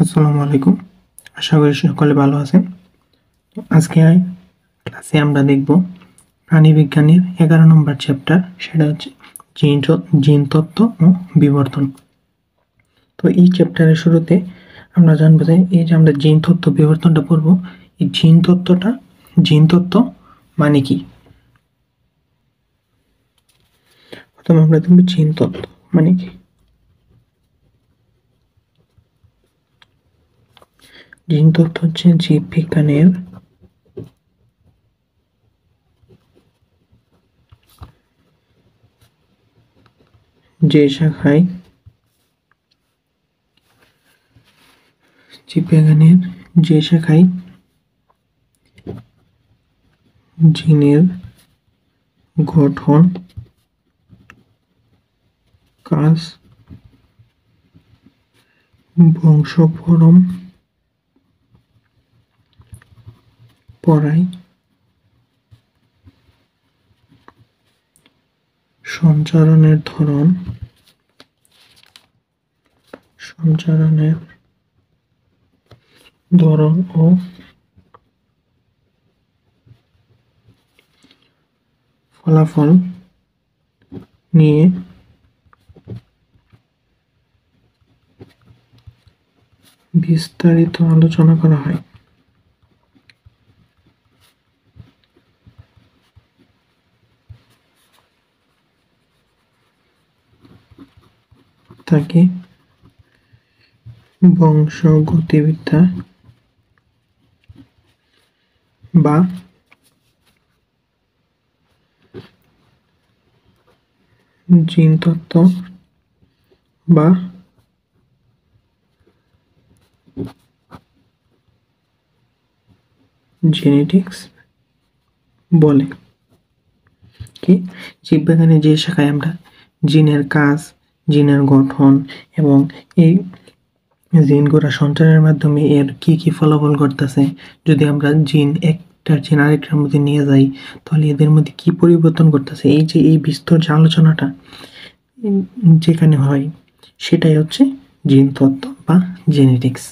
আসসালামু আলাইকুম। আশা করি সকলে ভালো আছেন। তো আজকে ক্লাসে আমরা দেখব প্রাণীবিজ্ঞানের 11 নম্বর চ্যাপ্টার, সেটা হচ্ছে জিন তত্ত্ব ও বিবর্তন। তো এই চ্যাপ্টারের শুরুতে আমরা জানবো যে এই যে আমরা জিন তত্ত্ব বিবর্তনটা পড়ব, এই জিন তত্ত্ব মানে কি। প্রথমে আমরা দেখব জিন তত্ত্ব মানে কি। জিন তত্ত্ব হচ্ছে জীববিজ্ঞানের যে শাখায় জিনের গঠন, কাজ, বংশপরায়, সঞ্চারণের ধরন, ও ফলাফল নিয়ে বিস্তারিত আলোচনা করা হয়। তাকে বংশগতিবিদ্যা বা জিনতত্ত্ব বা জেনেটিক্স বলে। কি জীববিজ্ঞানের যে শাখায় আমরা জিনের কাজ, জিনের গঠন এবং এই জিনগুলা সঞ্চারের মাধ্যমে এর কি কি ফলাফল ঘটতেছে, যদি আমরা একটা জিন আরেকটার মধ্যে নিয়ে যাই তাহলে এদের মধ্যে কি পরিবর্তন ঘটতেছে, এই যে এই বিস্তর যে আলোচনাটা যেখানে হয় সেটাই হচ্ছে জিন তত্ত্ব বা জেনেটিক্স।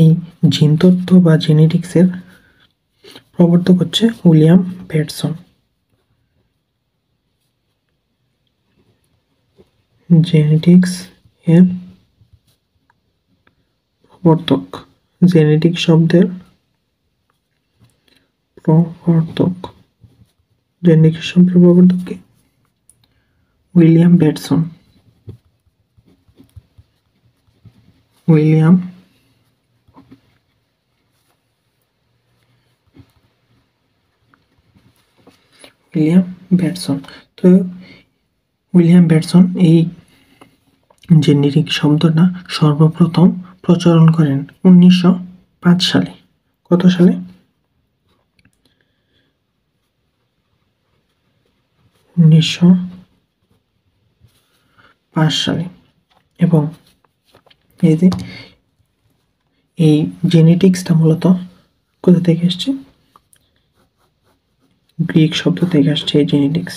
এই জিন তত্ত্ব বা জেনেটিক্সের প্রবর্তক হচ্ছে উইলিয়াম পেটসন। জেনেটিক্স এর প্রবর্তক, জেনেটিক শব্দের প্রবর্তক কে উইলিয়াম পেটসন। উইলিয়াম পেটসন। তো উইলিয়াম পেটসন এই জেনেটিক শব্দটা সর্বপ্রথম প্রচলন করেন 1905 সালে। কত সালে? 1905 সালে। এবং এই জেনেটিক্সটা মূলত কোথা থেকে আসছে? গ্রিক শব্দ থেকে আসছে এই জেনেটিক্স।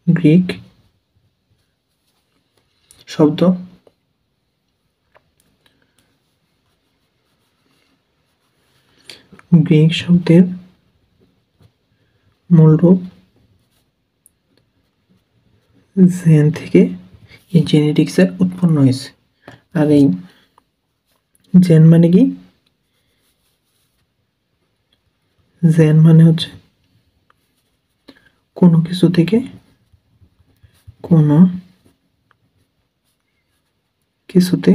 গ্রিক শব্দ গ্রিক শব্দের মূল রূপ জেন থেকে এই জেনেটিক্সের উৎপন্ন হয়েছে। আর এই জেন মানে কি? জেন মানে হচ্ছে কোনো কিছু থেকে কোনো কিছুতে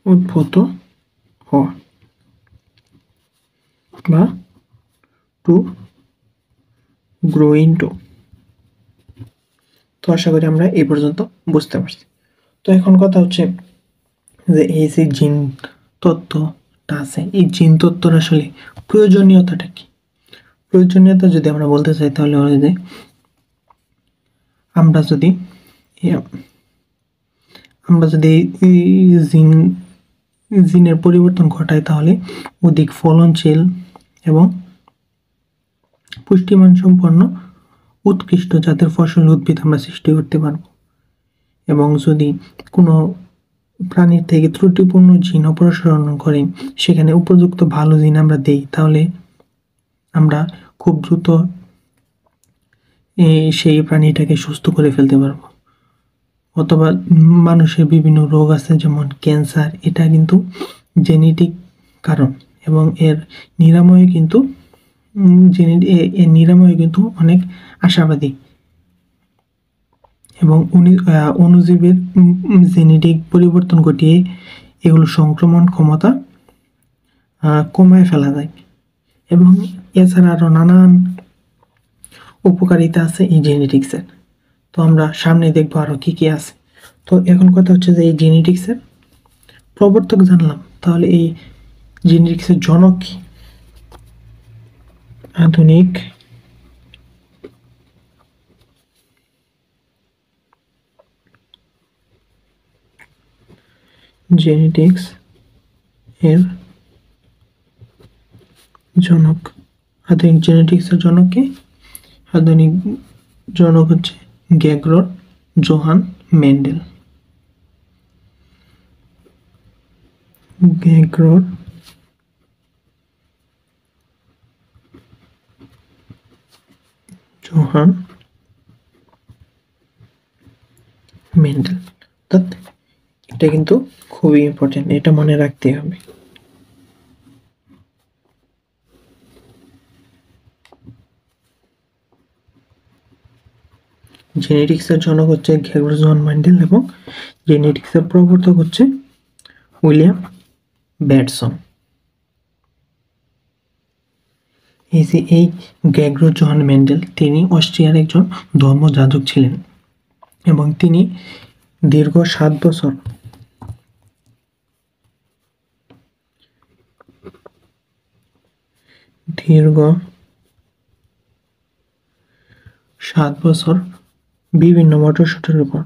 উদ্ভূত হওয়া বা টু গ্রো ইনটু। তো আশা করি আমরা এই পর্যন্ত বুঝতে পারছি। তো এখন কথা হচ্ছে যে এই যে জিন তত্ত্বটা আছে, এই জিন তত্ত্বর আসলে প্রয়োজনীয়তাটা কি? প্রয়োজনীয়তা যদি আমরা বলতে চাই তাহলে হলো যে আমরা যদি জিনের পরিবর্তন ঘটাই তাহলে অধিক ফলনশীল এবং পুষ্টিমান সম্পন্ন উৎকৃষ্ট জাতের ফসল উদ্ভিদ আমরা সৃষ্টি করতে পারব। এবং যদি কোনো প্রাণীর থেকে ত্রুটিপূর্ণ জিন অপসারণ করে সেখানে উপযুক্ত ভালো জিন আমরা দেই, তাহলে আমরা খুব দ্রুত সেই প্রাণীটাকে সুস্থ করে ফেলতে পারবো। অথবা মানুষের বিভিন্ন রোগ আছে যেমন ক্যান্সার, এটা কিন্তু জেনেটিক কারণ, এবং এর নিরাময় কিন্তু নিরাময় কিন্তু অনেক আশাবাদী, এবং অণুজীবের জেনেটিক পরিবর্তন ঘটিয়ে এগুলো সংক্রমণ ক্ষমতা কমায় ফেলা যায়। এবং এছাড়া আরও নানান উপকারিতা আছে এই জেনেটিক্সের। তো আমরা সামনে দেখবো আরও কী কী আছে। তো এখন কথা হচ্ছে যে এই জেনেটিক্সের প্রবর্তক জানলাম, তাহলে এই জেনেটিক্সের জনক কি? আধুনিক জেনেটিক্স এর জনক, আধুনিক জেনেটিক্সের জনক কি? আধুনিক জনক হচ্ছে Gregor Johann Mendel. Gregor Johann Mendel. অর্থাৎ এটা কিন্তু খুবই ইম্পর্টেন্ট, এটা মনে রাখতে হবে। জেনেটিক্সের জনক হচ্ছে গ্রেগর জোহান মেন্ডেল এবং জেনেটিক্সের প্রবর্তক হচ্ছে উইলিয়াম ব্যাটসন। এই গ্রেগর জোহান মেন্ডেল তিনি অস্ট্রিয়ার একজন ধর্মযাজক ছিলেন, এবং তিনি দীর্ঘ 7 বছর বিভিন্ন মটরশুঁটির উপর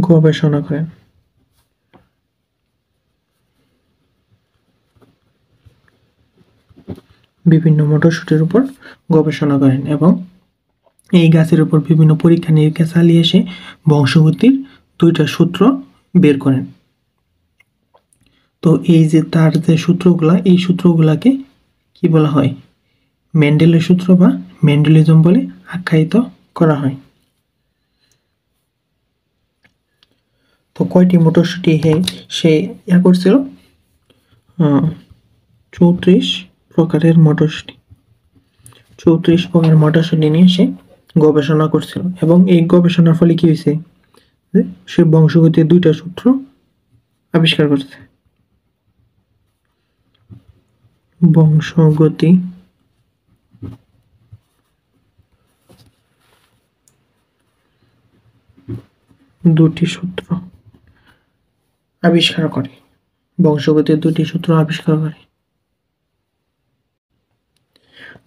গবেষণা করেন। এবং এই গাছের উপর বিভিন্ন পরীক্ষা নিরীক্ষা চালিয়ে এসে বংশগতির 2টা সূত্র বের করেন। তো এই যে তার যে সূত্রগুলা, এই সূত্রগুলাকে কি বলা হয়? মেন্ডেলের সূত্র বা মেন্ডেলিজম বলে আখ্যায়িত করা হয়। তো কয়টি মটরশুঁটি সে করছিল? 34 প্রকারের মটরশুঁটি, 34 প্রকারের মটরশুঁটি নিয়ে সে গবেষণা করছিল, এবং এই গবেষণার ফলে কি হয়েছে? সে বংশগতির 2টা সূত্র আবিষ্কার করছে। বংশগতি দুটি সূত্র আবিষ্কার করে, বংশগতির 2টি সূত্র আবিষ্কার করে।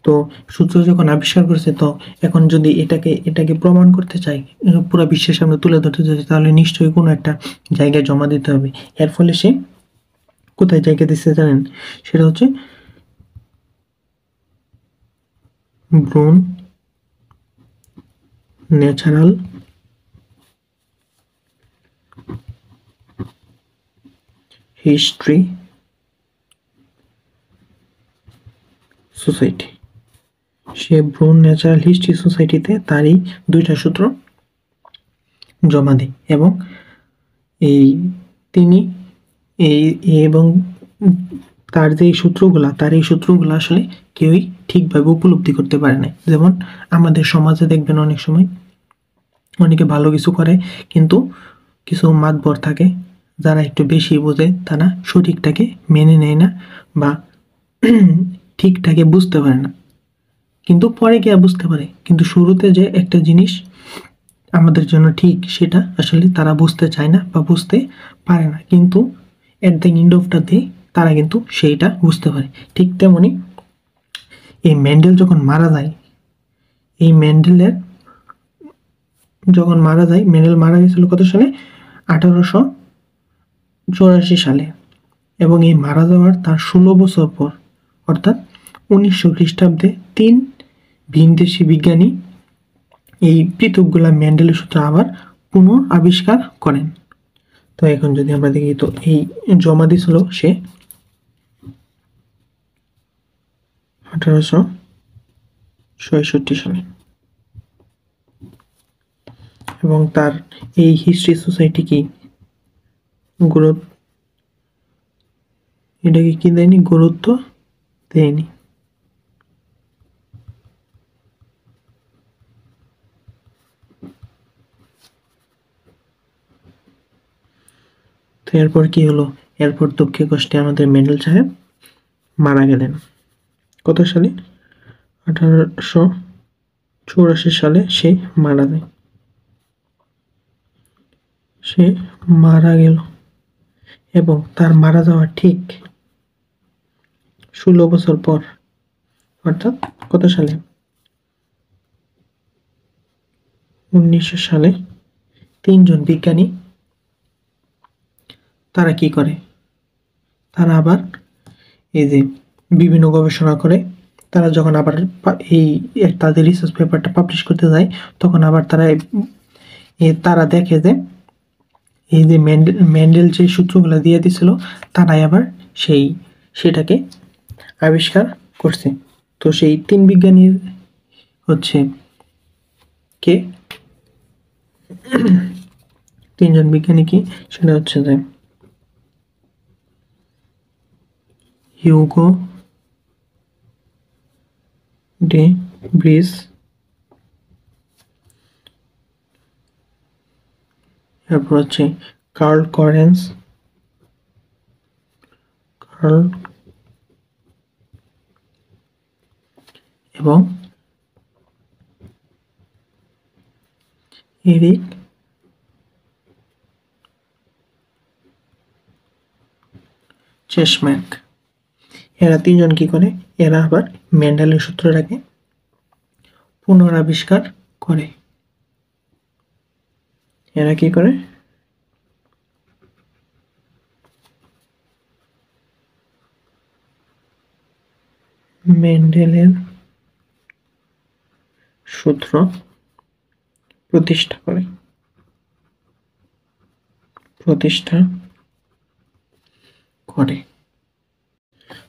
তো সূত্র যখন আবিষ্কার করেছে, তো এখন যদি এটাকে প্রমাণ করতে চাই, পুরো বিশ্বের সামনে তুলে ধরতে চাই, তাহলে নিশ্চয়ই কোনো একটা জায়গায় জমা দিতে হবে। এর ফলে সে কোথায় জায়গা দিচ্ছে জানেন? সেটা হচ্ছে ব্রুন ন্যাচারাল হিস্ট্রি সোসাইটি। সে ব্রুন ন্যাচারাল হিস্ট্রি সোসাইটিতে তারই 2টা সূত্র জমা দেয়, এবং এবং তার যে এই সূত্রগুলা আসলে কেউই ঠিকভাবে উপলব্ধি করতে পারে না। যেমন আমাদের সমাজে দেখবেন অনেক সময় অনেকে ভালো কিছু করে, কিন্তু কিছু মাতবর থাকে যারা একটু বেশি বোঝে, তারা সঠিকটাকে মেনে নেয় না বা ঠিকটাকে বুঝতে পারে না, কিন্তু পরে গিয়ে বুঝতে পারে। কিন্তু শুরুতে যে একটা জিনিস আমাদের জন্য ঠিক, সেটা আসলে তারা বুঝতে চায় না বা বুঝতে পারে না, কিন্তু at the end of the day তারা কিন্তু সেইটা বুঝতে পারে। ঠিক তেমনি এই মেন্ডেল যখন মারা যায়, মেন্ডেল মারা গেছিল কত সালে? 1884 সালে, এবং এই মারা যাওয়ার তার 16 বছর পর, অর্থাৎ 1900 খ্রিস্টাব্দে 3 ভিনদেশি বিজ্ঞানী এই পৃথকগুলা মেন্ডেলের সূত্র আবার পুনঃ আবিষ্কার করেন। তো এখন যদি আমরা দেখি, তো এই জমা দিয়েছিল সে 1866 সালে, এবং তার এই হিস্ট্রি সোসাইটি কি এটাকে কি দেয়নি, গুরুত্ব দেয়নি। তো এরপর কি হলো, এরপর দুঃখে কষ্টে আমাদের মেন্ডেল সাহেব মারা গেলেন। কত সালে? 1884 সালে সে মারা যায়। সে মারা গেল, এবং তার মারা যাওয়ার ঠিক 16 বছর পর, অর্থাৎ কত সালে? 1900 সালে তিনজন বিজ্ঞানী তারা কি করে, তারা আবার এই যে বিভিন্ন গবেষণা করে, তারা যখন আবার এই তাদের রিসার্চ পেপারটা পাবলিশ করতে যায়, তখন আবার তারা দেখে যে এই যে মেন্ডেল যে সূত্রগুলো দিয়ে দিছিল, তারাই আবার সেটাকে আবিষ্কার করছে। তো সেই তিন বিজ্ঞানীর হচ্ছে কে, তিনজন বিজ্ঞানী কি, সেটা হচ্ছে যে হিউগো ডে ব্রিজ, এরপর হচ্ছে কার্ল করেন্স, এবং এরিক চেসম্যাক। এরা তিনজন কি করে, এরা আবার মেন্ডেলের সূত্রটাকে পুনরাবিষ্কার করে। এরা কি করে, মেন্ডেলের সূত্র প্রতিষ্ঠা করে।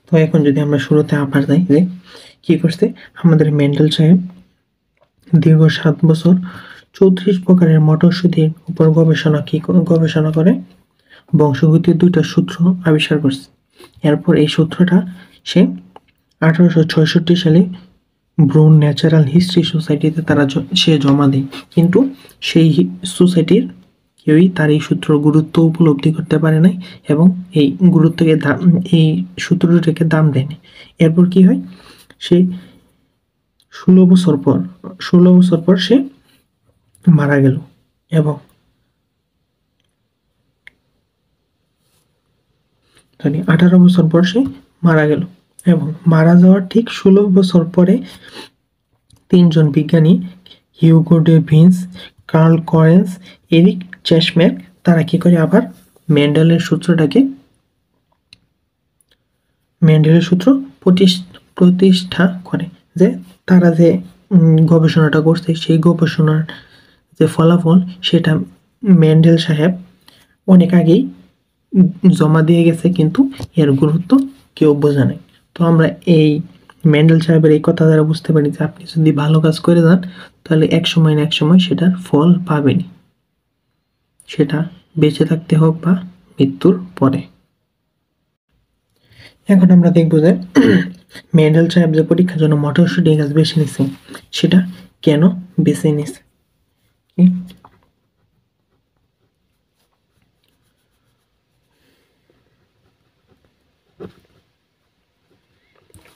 তো এখন যদি আমরা শুরুতে আবার যাই, যে কি করছে আমাদের মেন্ডেল সাহেব, দীর্ঘ 7 বছর 34 প্রকারের মটরশুঁটির উপর গবেষণা করে বংশগতির 2টা সূত্র আবিষ্কার করছে। এরপর এই সূত্রটা সে 1866 সালে ব্রুন ন্যাচারাল হিস্ট্রি সোসাইটিতে সে জমা দেয়, কিন্তু সেই সোসাইটির কেউই তার এই সূত্র গুরুত্ব উপলব্ধি করতে পারে নাই, এবং এই এই সূত্রটাকে দাম দেয়নি। এরপর কি হয়, সে 16 বছর পর সে মারা গেল, এবং 18 বছর পর সে মারা গেল, এবং মারা যাওয়ার ঠিক 16 বছর পরে তিনজন বিজ্ঞানী Hugo de Vries, Carl Correns, Erich Tschermak, তারা কি করে আবার মেন্ডেলের সূত্র প্রতিষ্ঠা করে, যে তারা যে গবেষণাটা করছে, সেই গবেষণার যে ফলাফল, সেটা মেন্ডেল সাহেব অনেক আগেই জমা দিয়ে গেছে, কিন্তু এর গুরুত্ব কেউ বোঝে নাই। তো আমরা এই মেন্ডেল সাহেবের এই কথা দ্বারা বুঝতে পারি যে আপনি যদি ভালো কাজ করে যান, তাহলে এক সময় না এক সময় সেটার ফল পাবেনই, সেটা বেঁচে থাকতে হোক বা মৃত্যুর পরে। এখন আমরা দেখব যে মেন্ডেল সাহেব যে পরীক্ষার জন্য মটরশুঁটি গাছ বেছে নিছে, সেটা কেন বেছে নিছে।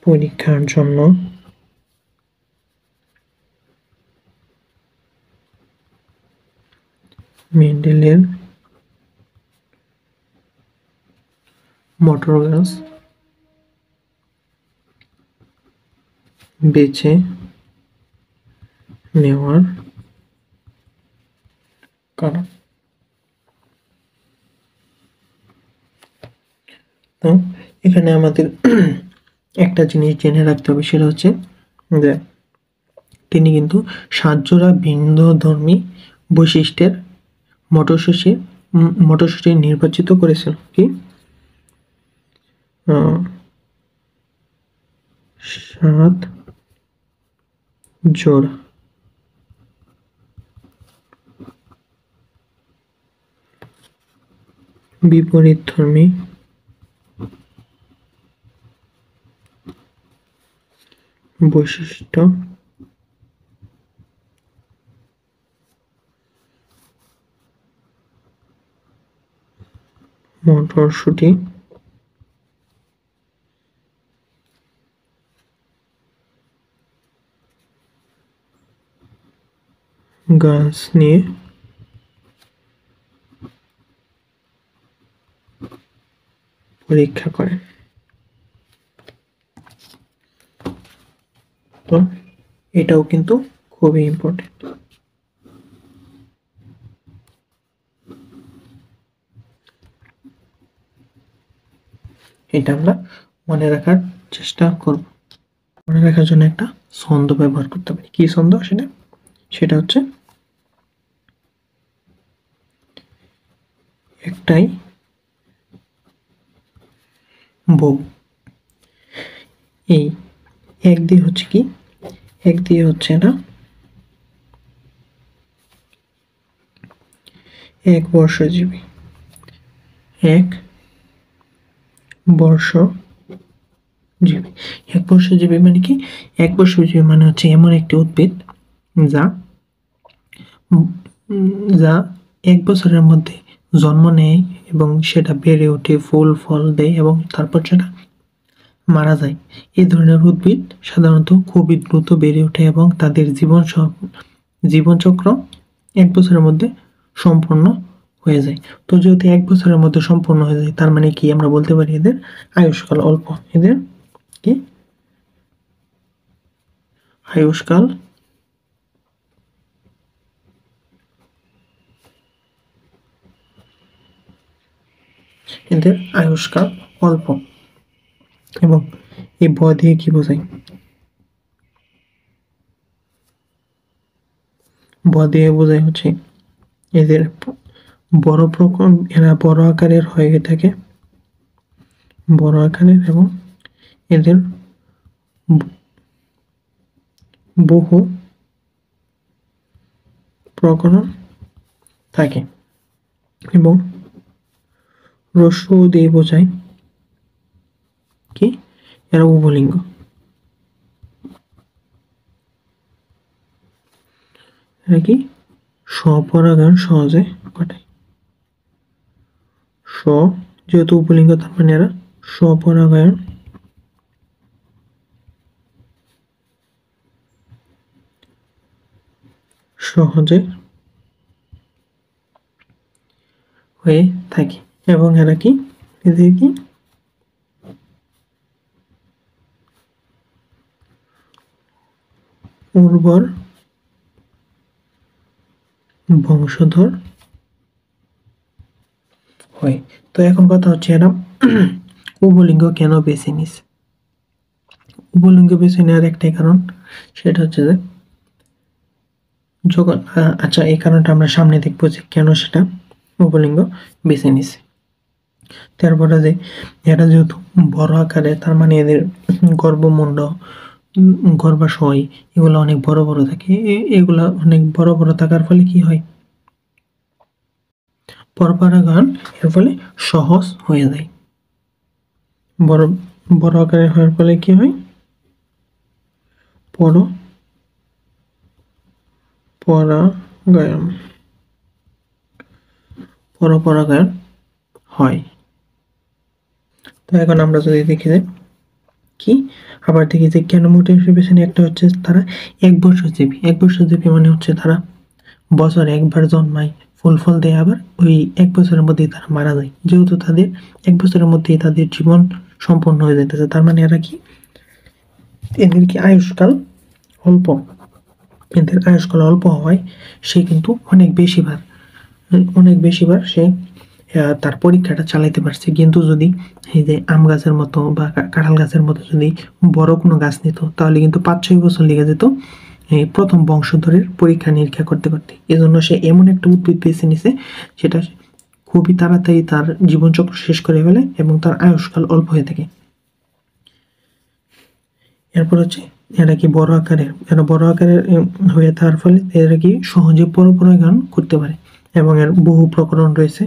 পরীক্ষার জন্য মেন্ডেলের মটর গাছ বেছে নেওয়ার কারণ, তো এখানে আমাদের একটা জিনিস জেনে রাখতে হবে, সেটা হচ্ছে যে তিনি কিন্তু 7 জোড়া ভিন্নধর্মী বৈশিষ্ট্যের মটরশুঁটি নির্বাচিত করেছিল। কি 7 জোড়া বিপরীতধর্মী বৈশিষ্ট্য মটরশুঁটি গাছ নিয়ে পরীক্ষা করেন। তো এটাও কিন্তু খুবই ইম্পর্টেন্ট। এটা আমরা মনে রাখার চেষ্টা করব। মনে রাখার জন্য একটা ছন্দ ব্যবহার করতে পারি। কি ছন্দ সেটা হচ্ছে একটাই বউ। এই এক দিয়ে হচ্ছে কি, এক দিয়ে হচ্ছে না এক বর্ষজীবী। এক বর্ষজীবী। এক বর্ষজীবী মানে কি? এক বর্ষজীবী মানে হচ্ছে এমন একটি উদ্ভিদ যা 1 বছরের মধ্যে জন্ম নেয় এবং সেটা বেড়ে ওঠে, ফুল ফল দেয় এবং তারপর সেটা মারা যায়। এই ধরনের উদ্ভিদ সাধারণত খুবই দ্রুত বেড়ে ওঠে এবং তাদের জীবনচক্র 1 বছরের মধ্যে সম্পূর্ণ হয়ে যায়। তো যেহেতু 1 বছরের মধ্যে সম্পূর্ণ হয়ে যায়, তার মানে কি আমরা বলতে পারি এদের আয়ুষ্কাল অল্প। এদের কি আয়ুষ্কাল অল্প। এবং এই ব দিয়ে কি বোঝায়? ব দিয়ে বোঝায় হচ্ছে এদের এরা বড় আকারের হয়ে থাকে, বড় আকারের, এবং এদের বহু প্রকরণ থাকে। এবং রস্যু দিয়ে বোঝায় কি এরা উভলিঙ্গ। এরা কি স্বপরাগায়ন সহজে ঘটায়। যেহেতু উভলিঙ্গ, তার মানে এরা স্বপরাগায়ন সহজে হয়ে থাকে। এবং এরা কি এদের কি উর্বর বংশধর হয়। তো এখন কথা হচ্ছে এরা উভলিঙ্গ কেন বেছে নিস? উভলিঙ্গ বেছে নেওয়ার একটাই কারণ, সেটা হচ্ছে যে যখন আচ্ছা, এই কারণটা আমরা সামনে দেখবো যে কেন সেটা উভলিঙ্গ বেছে নিছে। তারপরে যে এরা যেহেতু বড় আকারে, তার মানে এদের গর্ভমুণ্ড, গর্ভাশয় এগুলো অনেক বড় বড় থাকে। এগুলা অনেক বড় বড় থাকার ফলে কি হয়? পরপরাগায়ন এর ফলে সহজ হয়ে যায়। বড় বড় আকারে হওয়ার ফলে কি হয়? পরপরাগায়ন হয়। তো এখন আমরা যদি দেখি যে কি, আবার দেখি যে কেন মোটিভেশন, একটা হচ্ছে তারা 1 বর্ষজীবী। 1 বর্ষজীবী মানে হচ্ছে তারা বছরে একবার জন্মায়, ফুল ফল দেয়, আবার ওই 1 বছরের মধ্যেই তারা মারা যায়। যেহেতু তাদের 1 বছরের মধ্যেই তাদের জীবন সম্পন্ন হয়ে যেতেছে, তার মানে এরা কি এদের কি আয়ুষ্কাল অল্প। এদের আয়ুষ্কাল অল্প হওয়ায় সে কিন্তু অনেক বেশিবার সে তার পরীক্ষাটা চালাইতে পারছে। কিন্তু যদি এই যে আম গাছের মতো বা কাঁঠাল গাছের মতো যদি বড় কোনো গাছ নিত, তাহলে কিন্তু 5-6 বছর লেগে যেত এই প্রথম বংশধরের পরীক্ষা নিরীক্ষা করতে করতে, এজন্য সে এমন একটা উদ্ভিদ বেছে নিছে সেটা খুবই তাড়াতাড়ি তার জীবনচক্র শেষ করে ফেলে এবং তার আয়ুষ্কাল অল্প হয়ে থাকে। এরপর হচ্ছে এরা কি বড় আকারের, এরা বড় আকারের হয়ে থাকার ফলে এরা কি সহজে পরপরাগায়ন করতে পারে এবং এর বহু প্রকরণ রয়েছে।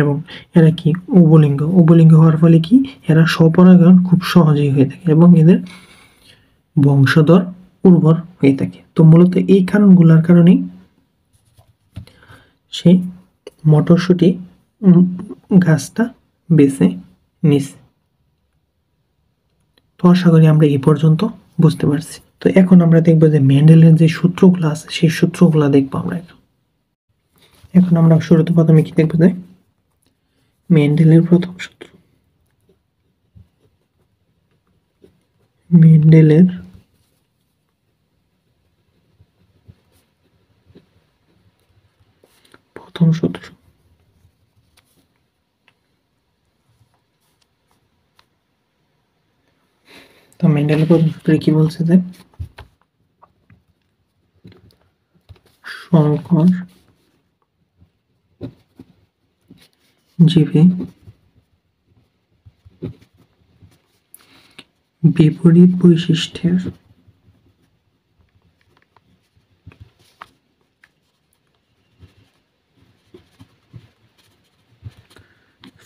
এবং এরা কি উভলিঙ্গ হওয়ার ফলে কি এরা স্বপরাগায়ন খুব সহজেই হয়ে থাকে এবং এদের বংশধর উর্বর হয়ে থাকে। তো মূলত এই কারণগুলোর কারণেই সে মটরশুঁটি গাছটা বেছে নিছে। তো আশা করি আমরা এই পর্যন্ত বুঝতে পারছি। তো এখন আমরা দেখবো যে মেন্ডেলের যে সূত্রগুলো আছে সেই সূত্রগুলো দেখবো আমরা। এখন আমরা শুরুতে প্রথমে কি দেখবো যে মেন্ডেলের প্রথম সূত্র, মেন্ডেলের প্রথম সূত্র। তো মেন্ডেলের প্রথম সূত্রে কি বলছে যে সংকর জীবে বিপরীত বৈশিষ্ট্যের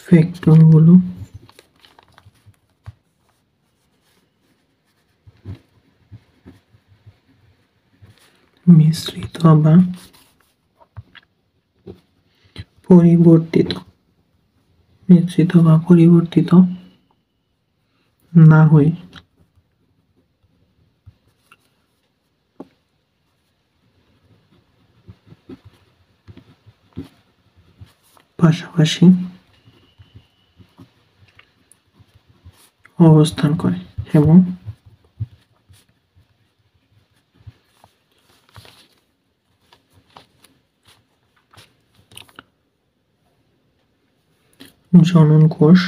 ফ্যাক্টরগুলো মিশ্রিত বা পরিবর্তিত না হয়ে পাশাপাশি অবস্থান করে এবং জনন কোষ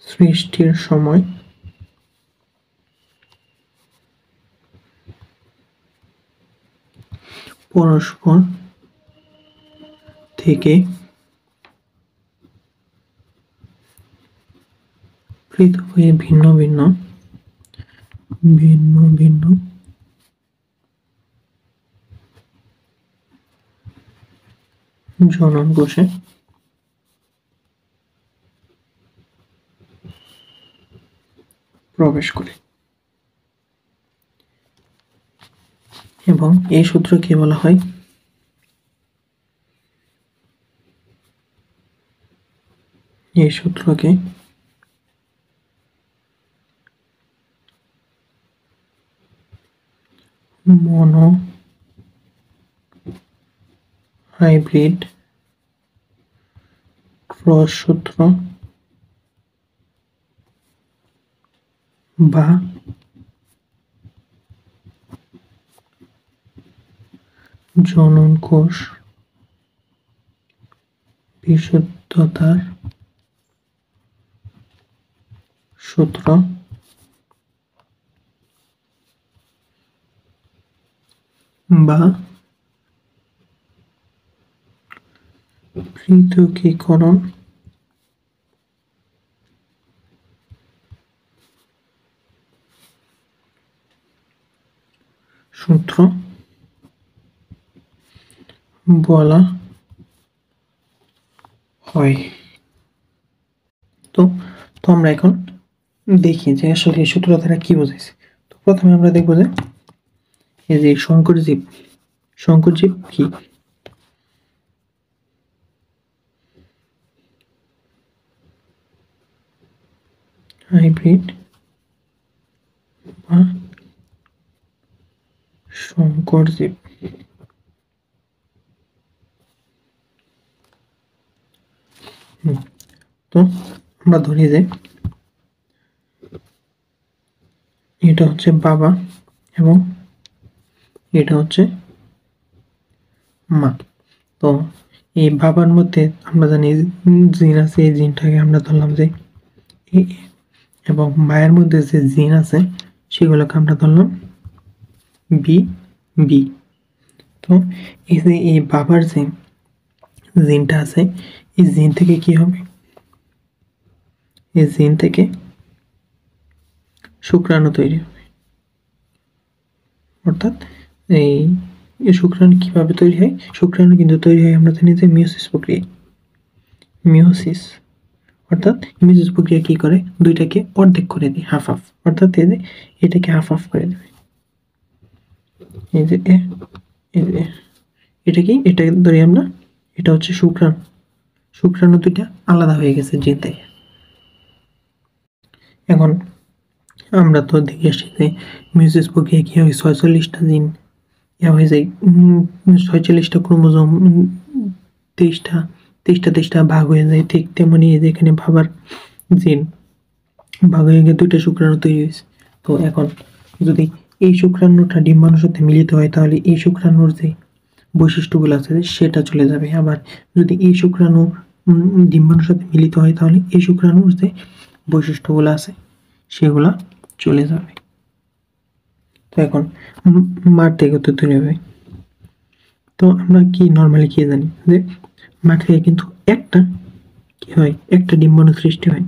সৃষ্টির সময় পরস্পর থেকে পৃথক হয়ে ভিন্ন ভিন্ন জনন কোষে প্রবেশ করে। এবং এই সূত্রকে বলা হয় মনো হাইব্রিড ক্রস সূত্র বা জনন কোষ বিশুদ্ধতার সূত্র বা পৃথকীকরণ সূত্র বলা হয়। তো আমরা এখন দেখি যে আসলে এই সূত্র দ্বারা কি বোঝাইছে। তো প্রথমে আমরা দেখবো যে এই যে সংকর জীব কি? হাইব্রিড বা সংকর জীব। তো আমরা ধরি যে এটা হচ্ছে বাবা এবং এটা হচ্ছে মা। তো এই বাবার মধ্যে আমরা জানি জিন আছে, এই জিনটাকে আমরা ধরলাম যে এবং মায়ের মধ্যে যে জিন আছে সেগুলোকে আমরা ধরলাম বি বি। তো এই যে এই বাবার যে জিনটা আছে এই জিন থেকে কি হবে, এই জিন থেকে শুক্রাণু তৈরি হবে। অর্থাৎ এই শুক্রাণু কিভাবে তৈরি হয়, শুক্রাণু কিন্তু তৈরি হয় আমরা জানি যে মিওসিস প্রক্রিয়ায়। মিওসিস অর্থাৎ মিওসিস প্রক্রিয়া কি করে, দুইটাকে অর্ধেক করে দেয়, হাফ হাফ, অর্থাৎ এই যে এটাকে হাফ হাফ করে দেবে। এই যে এটা কি, এটা ধরি আমরা, এটা হচ্ছে শুক্রাণু, শুক্রাণু দুইটা আলাদা হয়ে গেছে জিন থেকে। এখন আমরা তো দেখে আসছি যে মিওসিস প্রক্রিয়া কি হয়, 46টা জিন হয়ে যায়, 46টা ক্রোমোজোম, 23টা ভাগ হয়ে যায়। ঠিক তেমনি যেখানে বাবার জিন ভাগ হয়ে গিয়ে দুইটা শুক্রাণু তৈরি হয়েছে। তো এখন যদি এই শুক্রাণুটা ডিম্বাণুর সাথে মিলিত হয় তাহলে এই শুক্রাণুর যে বৈশিষ্ট্যগুলো আছে সেটা চলে যাবে। আবার যদি এই শুক্রাণু ডিম্বাণুর সাথে মিলিত হয় তাহলে এই শুক্রাণুর যে বৈশিষ্ট্যগুলো আছে সেগুলা চলে যাবে। তো এখন মাঠ থেকে তো তৈরি হবে। তো আমরা কি নর্মালি কি জানি যে মাঠ থেকে কিন্তু একটা কি হয়, একটা ডিম্বাণু সৃষ্টি হয়।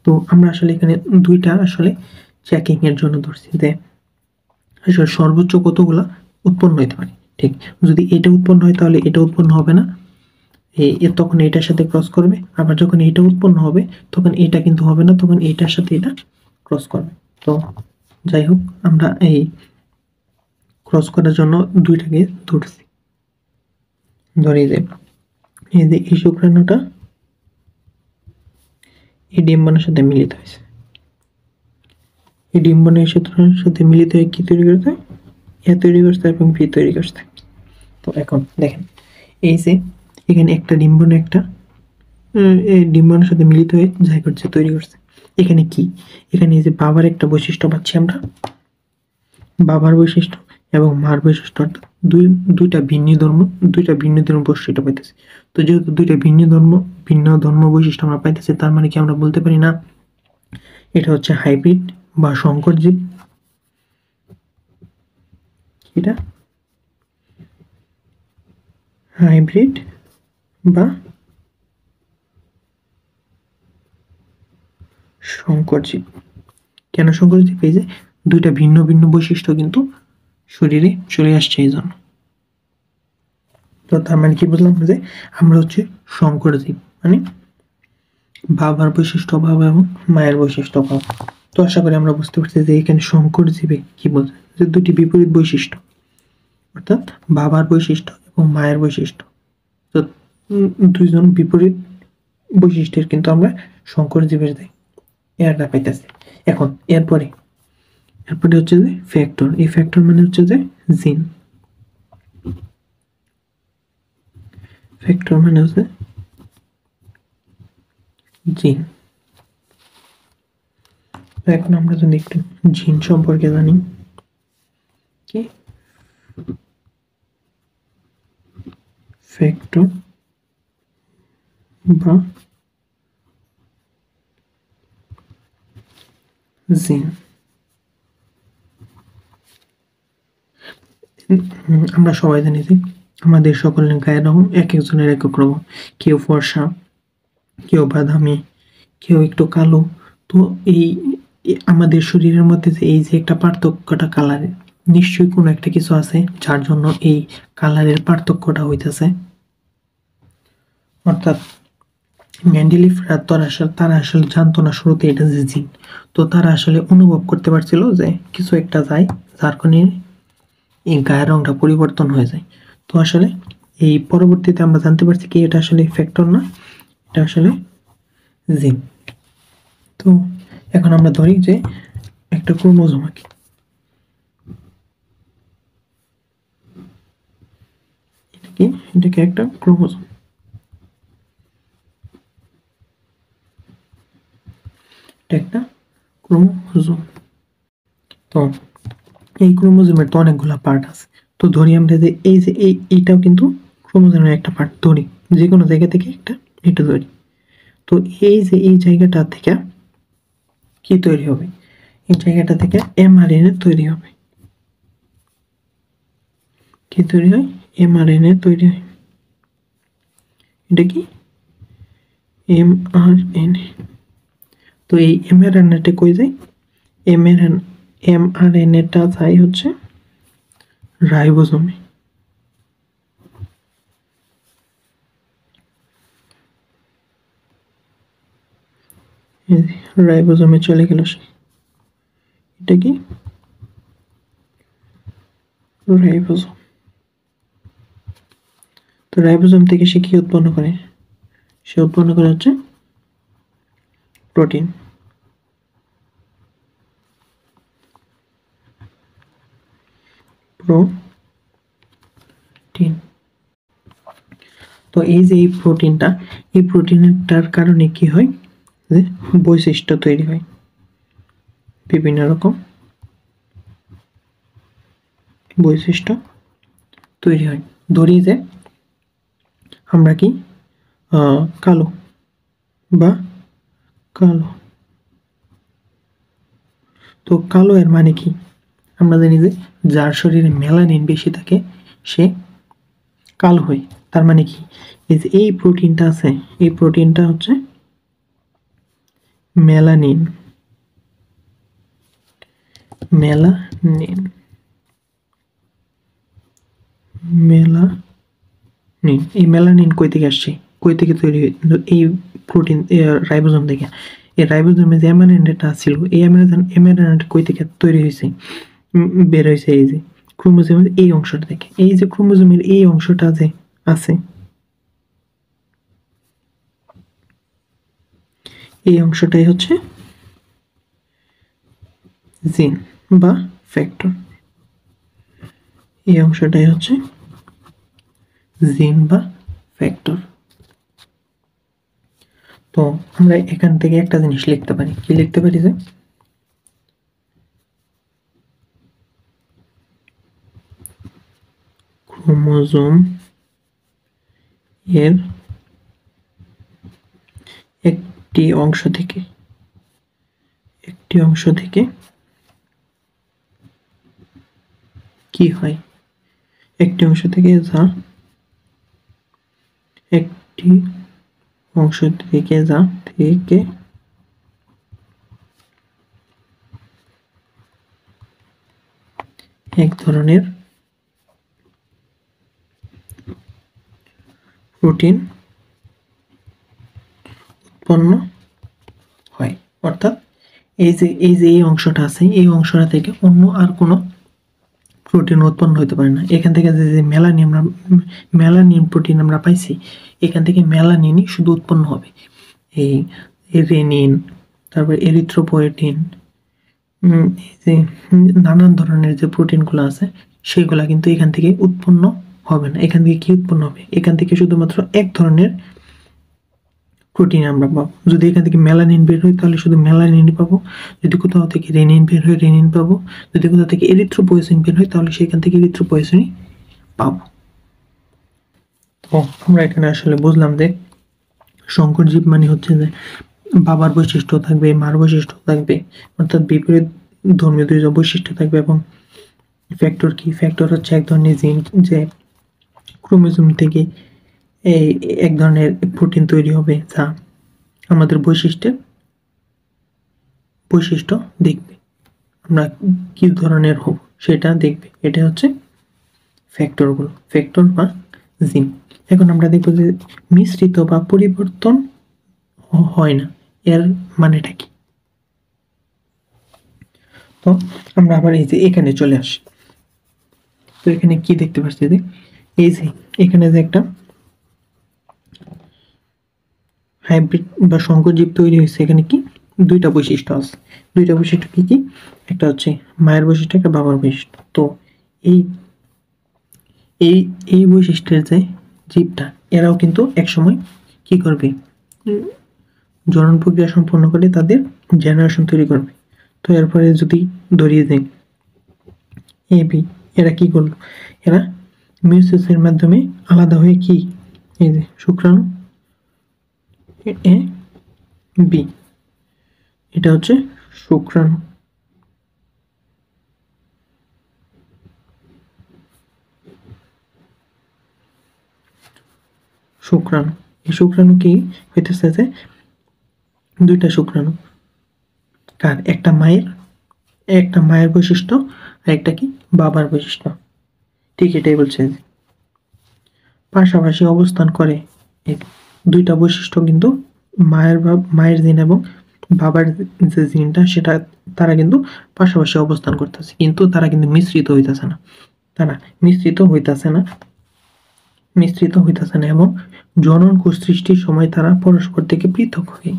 তো আমরা আসলে এখানে দুইটা আসলে চেকিং এর জন্য ধরছি যে আসলে সর্বোচ্চ কতগুলা উৎপন্ন হইতে পারে। ঠিক, যদি এটা উৎপন্ন হয় তাহলে এটা উৎপন্ন হবে না, তখন এটার সাথে ক্রস করবে। আবার যখন এটা উৎপন্ন হবে তখন এটা কিন্তু হবে না, তখন এটার সাথে এটা ক্রস করবে। তো যাই হোক, আমরা এই ক্রস করার জন্য দুইটাকে ধরছি। ধরে যে এই যে এই শুক্রাণুটা এই ডিম্বাণুর সাথে মিলিত হয়েছে, এই ডিম্বাণুর সাথে মিলিত হয়ে কি তৈরি করছে, এ তৈরি করছে এবং বি তৈরি করছে। তো এখন দেখেন এই যে এখানে একটা ডিম্বাণু একটা এই ডিম্বাণুর সাথে মিলিত হয়ে যাই করছে তৈরি করছে। এখানে কি, এখানে এই যে বাবার একটা বৈশিষ্ট্য পাচ্ছি আমরা, বাবার বৈশিষ্ট্য এবং মার বৈশিষ্ট্য, অর্থাৎ দুইটা ভিন্ন ধর্ম বৈশিষ্ট্য পাইতেছে। তো যেহেতু দুইটা ভিন্ন ধর্ম বৈশিষ্ট্য আমরা পাইতেছি, তার মানে কি আমরা বলতে পারি না এটা হচ্ছে হাইব্রিড বা সংকর জীব। এটা হাইব্রিড বা সংকর জীব। কেন সংকর জীব? এই যে দুইটা ভিন্ন বৈশিষ্ট্য কিন্তু শরীরে চলে আসছে এই জন্য। তো তার মানে কি বুঝলাম যে আমরা হচ্ছে সংকর জীব, মানে বাবার বৈশিষ্ট্য বাবা এবং মায়ের বৈশিষ্ট্য বাবা। তো আশা করি আমরা বুঝতে পারছি যে এখানে সংকর জীবে কি বলছে, যে দুটি বিপরীত বৈশিষ্ট্য, অর্থাৎ বাবার বৈশিষ্ট্য এবং মায়ের বৈশিষ্ট্য, তো দুইজন বিপরীত বৈশিষ্ট্যের কিন্তু আমরা সংকর জীবের এরটা পাইতেছি। এখন এরপরে হচ্ছে যে ফ্যাক্টর। এই ফ্যাক্টর মানে হচ্ছে যে জিন, ফ্যাক্টর মানে হচ্ছে জিন। এখন আমরা যদি একটু জিন সম্পর্কে জানি, কি ফ্যাক্টর বা জিন, আমরা সবাই জানি যে আমাদের সকলের গায়ের রং এক একজনের এক এক রকম, কেউ ফর্সা, কেউ বাদামি, কেউ একটু কালো। তো এই আমাদের শরীরের মধ্যে যে এই যে একটা পার্থক্যটা কালারের, নিশ্চয়ই কোনো একটা কিছু আছে যার জন্য এই কালারের পার্থক্যটা হইতেছে। অর্থাৎ মেন্ডেলিফরা তারা আসলে জানতো না শুরুতে এটা যে জিন। তো তারা আসলে অনুভব করতে পারছিল যে কিছু একটা যায় যার কারণে এই গায়ের রংটা পরিবর্তন হয়ে যায়। তো আসলে এই পরবর্তীতে আমরা জানতে পারছি কি এটা আসলে ফ্যাক্টর না, এটা আসলে জিন। তো এখন আমরা ধরি যে একটা ক্রোমোজোম আঁকি, এটাকে একটা ক্রোমোজোম, এটা একটা ক্রোমোজোম। তো এই ক্রোমোজোমের তো অনেকগুলা পার্ট আছে। তো ধরি আমরা যে এই যে এইটাও কিন্তু ক্রোমোজোমের একটা পার্ট, ধরি যে কোনো জায়গা থেকে একটা এটা ধরি। তো এই যে এই জায়গাটা থেকে কি তৈরি হবে, এই জায়গাটা থেকে mRNA তৈরি হবে। কি তৈরি হয়? mRNA তৈরি হয়। এটা কি mRNA। তো এই mRNA-টা কই যায়? mRNA-টা যায় হচ্ছে রাইবোজোমে। রাইবোজোমে চলে গেল সে। এটা কি রাইবোজোম। তো রাইবোজোম থেকে সে কি উৎপন্ন করে? সে উৎপন্ন করে হচ্ছে প্রোটিন। প্রোটিন। তো এই যে এই প্রোটিনটা, এই প্রোটিনটার কারণে কি হয়? যে বৈশিষ্ট্য তৈরি হয়, বিভিন্ন রকম বৈশিষ্ট্য তৈরি হয়। ধরি যে আমরা কি কালো বা কালো। তো কালো এর মানে কি? আমরা জানি যে যার শরীরে মেলানিন বেশি থাকে সে কালো হয়। তার মানে কি? এই যে এই প্রোটিনটা আছে, এই প্রোটিনটা হচ্ছে মেলানিন। মেলানিন মেলানিন এই মেলানিন কই থেকে আসছে? কই থেকে তৈরি হয়? এই প্রোটিন রাইবোজোম থেকে। এই রাইবোজোমে যে mRNA-টা ছিল, এই mRNA-টা কই থেকে তৈরি হয়েছে? বের হয়েছে এই যে ক্রোমোজোমের এই অংশটা থেকে। এই যে ক্রোমোজোমের এই অংশটা যে আছে, এই অংশটাই হচ্ছে জিন বা ফ্যাক্টর। এই অংশটাই হচ্ছে জিন বা ফ্যাক্টর। তো আমরা এখান থেকে একটা জিনিস লিখতে পারি। কি লিখতে পারি? যে ক্রোমোজোম এর একটি অংশ থেকে কি হয়? একটি অংশ থেকে এক ধরনের প্রোটিন উৎপন্ন হয়। অর্থাৎ এই যে এই অংশটা আছে, এই অংশটা থেকে অন্য আর কোনো প্রোটিন উৎপন্ন হতে পারে না। এখান থেকে যে মেলানিন প্রোটিন আমরা পাইছি, এখান থেকে মেলানিনই শুধু উৎপন্ন হবে। এই রেনিন, তারপরে এরিথ্রোপয়েটিন, যে নানান ধরনের যে প্রোটিনগুলো আছে সেগুলা কিন্তু এখান থেকে উৎপন্ন হবে না। এখান থেকে কি উৎপন্ন হবে? এখান থেকে শুধুমাত্র এক ধরনের প্রোটিন আমরা পাবো। যদি এখান থেকে মেলানিন বের হয় তাহলে শুধু মেলানিন পাবো। যদি কোথাও থেকে রেনিন বের হয় রেনিন পাবো। যদি কোথাও থেকে এরিথ্রোপয়েটিন বের হয় তাহলে সেখান থেকে এরিথ্রোপয়েটিনই পাবো। তো আমরা এখানে আসলে বুঝলাম যে সংকর জীব মানে হচ্ছে যে বাবার বৈশিষ্ট্য থাকবে, মার বৈশিষ্ট্য থাকবে, অর্থাৎ বিপরীত ধর্মীয় দুই বৈশিষ্ট্য থাকবে। এবং ফ্যাক্টর কি? ফ্যাক্টর হচ্ছে এক ধরনের জিন, যে ক্রোমোজোম থেকে এই এক ধরনের প্রোটিন তৈরি হবে যা আমাদের বৈশিষ্ট্য দেখবে, আমরা কি ধরনের হব সেটা দেখবে। এটা হচ্ছে ফ্যাক্টরগুলো, ফ্যাক্টর বা জিন। এখন আমরা দেখব যে মিশ্রিত বা পরিবর্তন হয় না, এর মানেটা কি? তো আমরা আবার এই যে এখানে চলে আসি। তো এখানে কি দেখতে পাচ্ছি? যে এই যে এখানে যে একটা হাইব্রিড বা সংকর জীব তৈরি হয়েছে, এখানে কি দুইটা বৈশিষ্ট্য আছে। দুইটা বৈশিষ্ট্য কি কি? একটা হচ্ছে মায়ের বৈশিষ্ট্য, একটা বাবার বৈশিষ্ট্য। তো এই এই এই বৈশিষ্ট্যের যে জীবটা, এরাও কিন্তু একসময় কি করবে? জনন প্রক্রিয়া সম্পন্ন করে তাদের জেনারেশন তৈরি করবে। তো এরপরে যদি ধরিয়ে দেয় এ বি, এরা কি করলো? এরা মিউসিসের মাধ্যমে আলাদা হয়ে কি এই যে শুক্রাণু এ বি, এটা হচ্ছে শুক্রাণু। শুক্রাণু, এই শুক্রাণু কি হইতেছে যে দুইটা শুক্রাণু, কার একটা মায়ের বৈশিষ্ট্য আর একটা কি বাবার বৈশিষ্ট্য। ঠিক এটাই বলছে, পাশাপাশি অবস্থান করে এই দুইটা বৈশিষ্ট্য কিন্তু মায়ের জিন এবং বাবার যে জিনটা সেটা তারা কিন্তু পাশাপাশি অবস্থান করতেছে, কিন্তু তারা কিন্তু মিশ্রিত হইতেছে না, মিশ্রিত হইতেছে না এবং জনন কোষ সৃষ্টির সময় তারা পরস্পর থেকে পৃথক হয়ে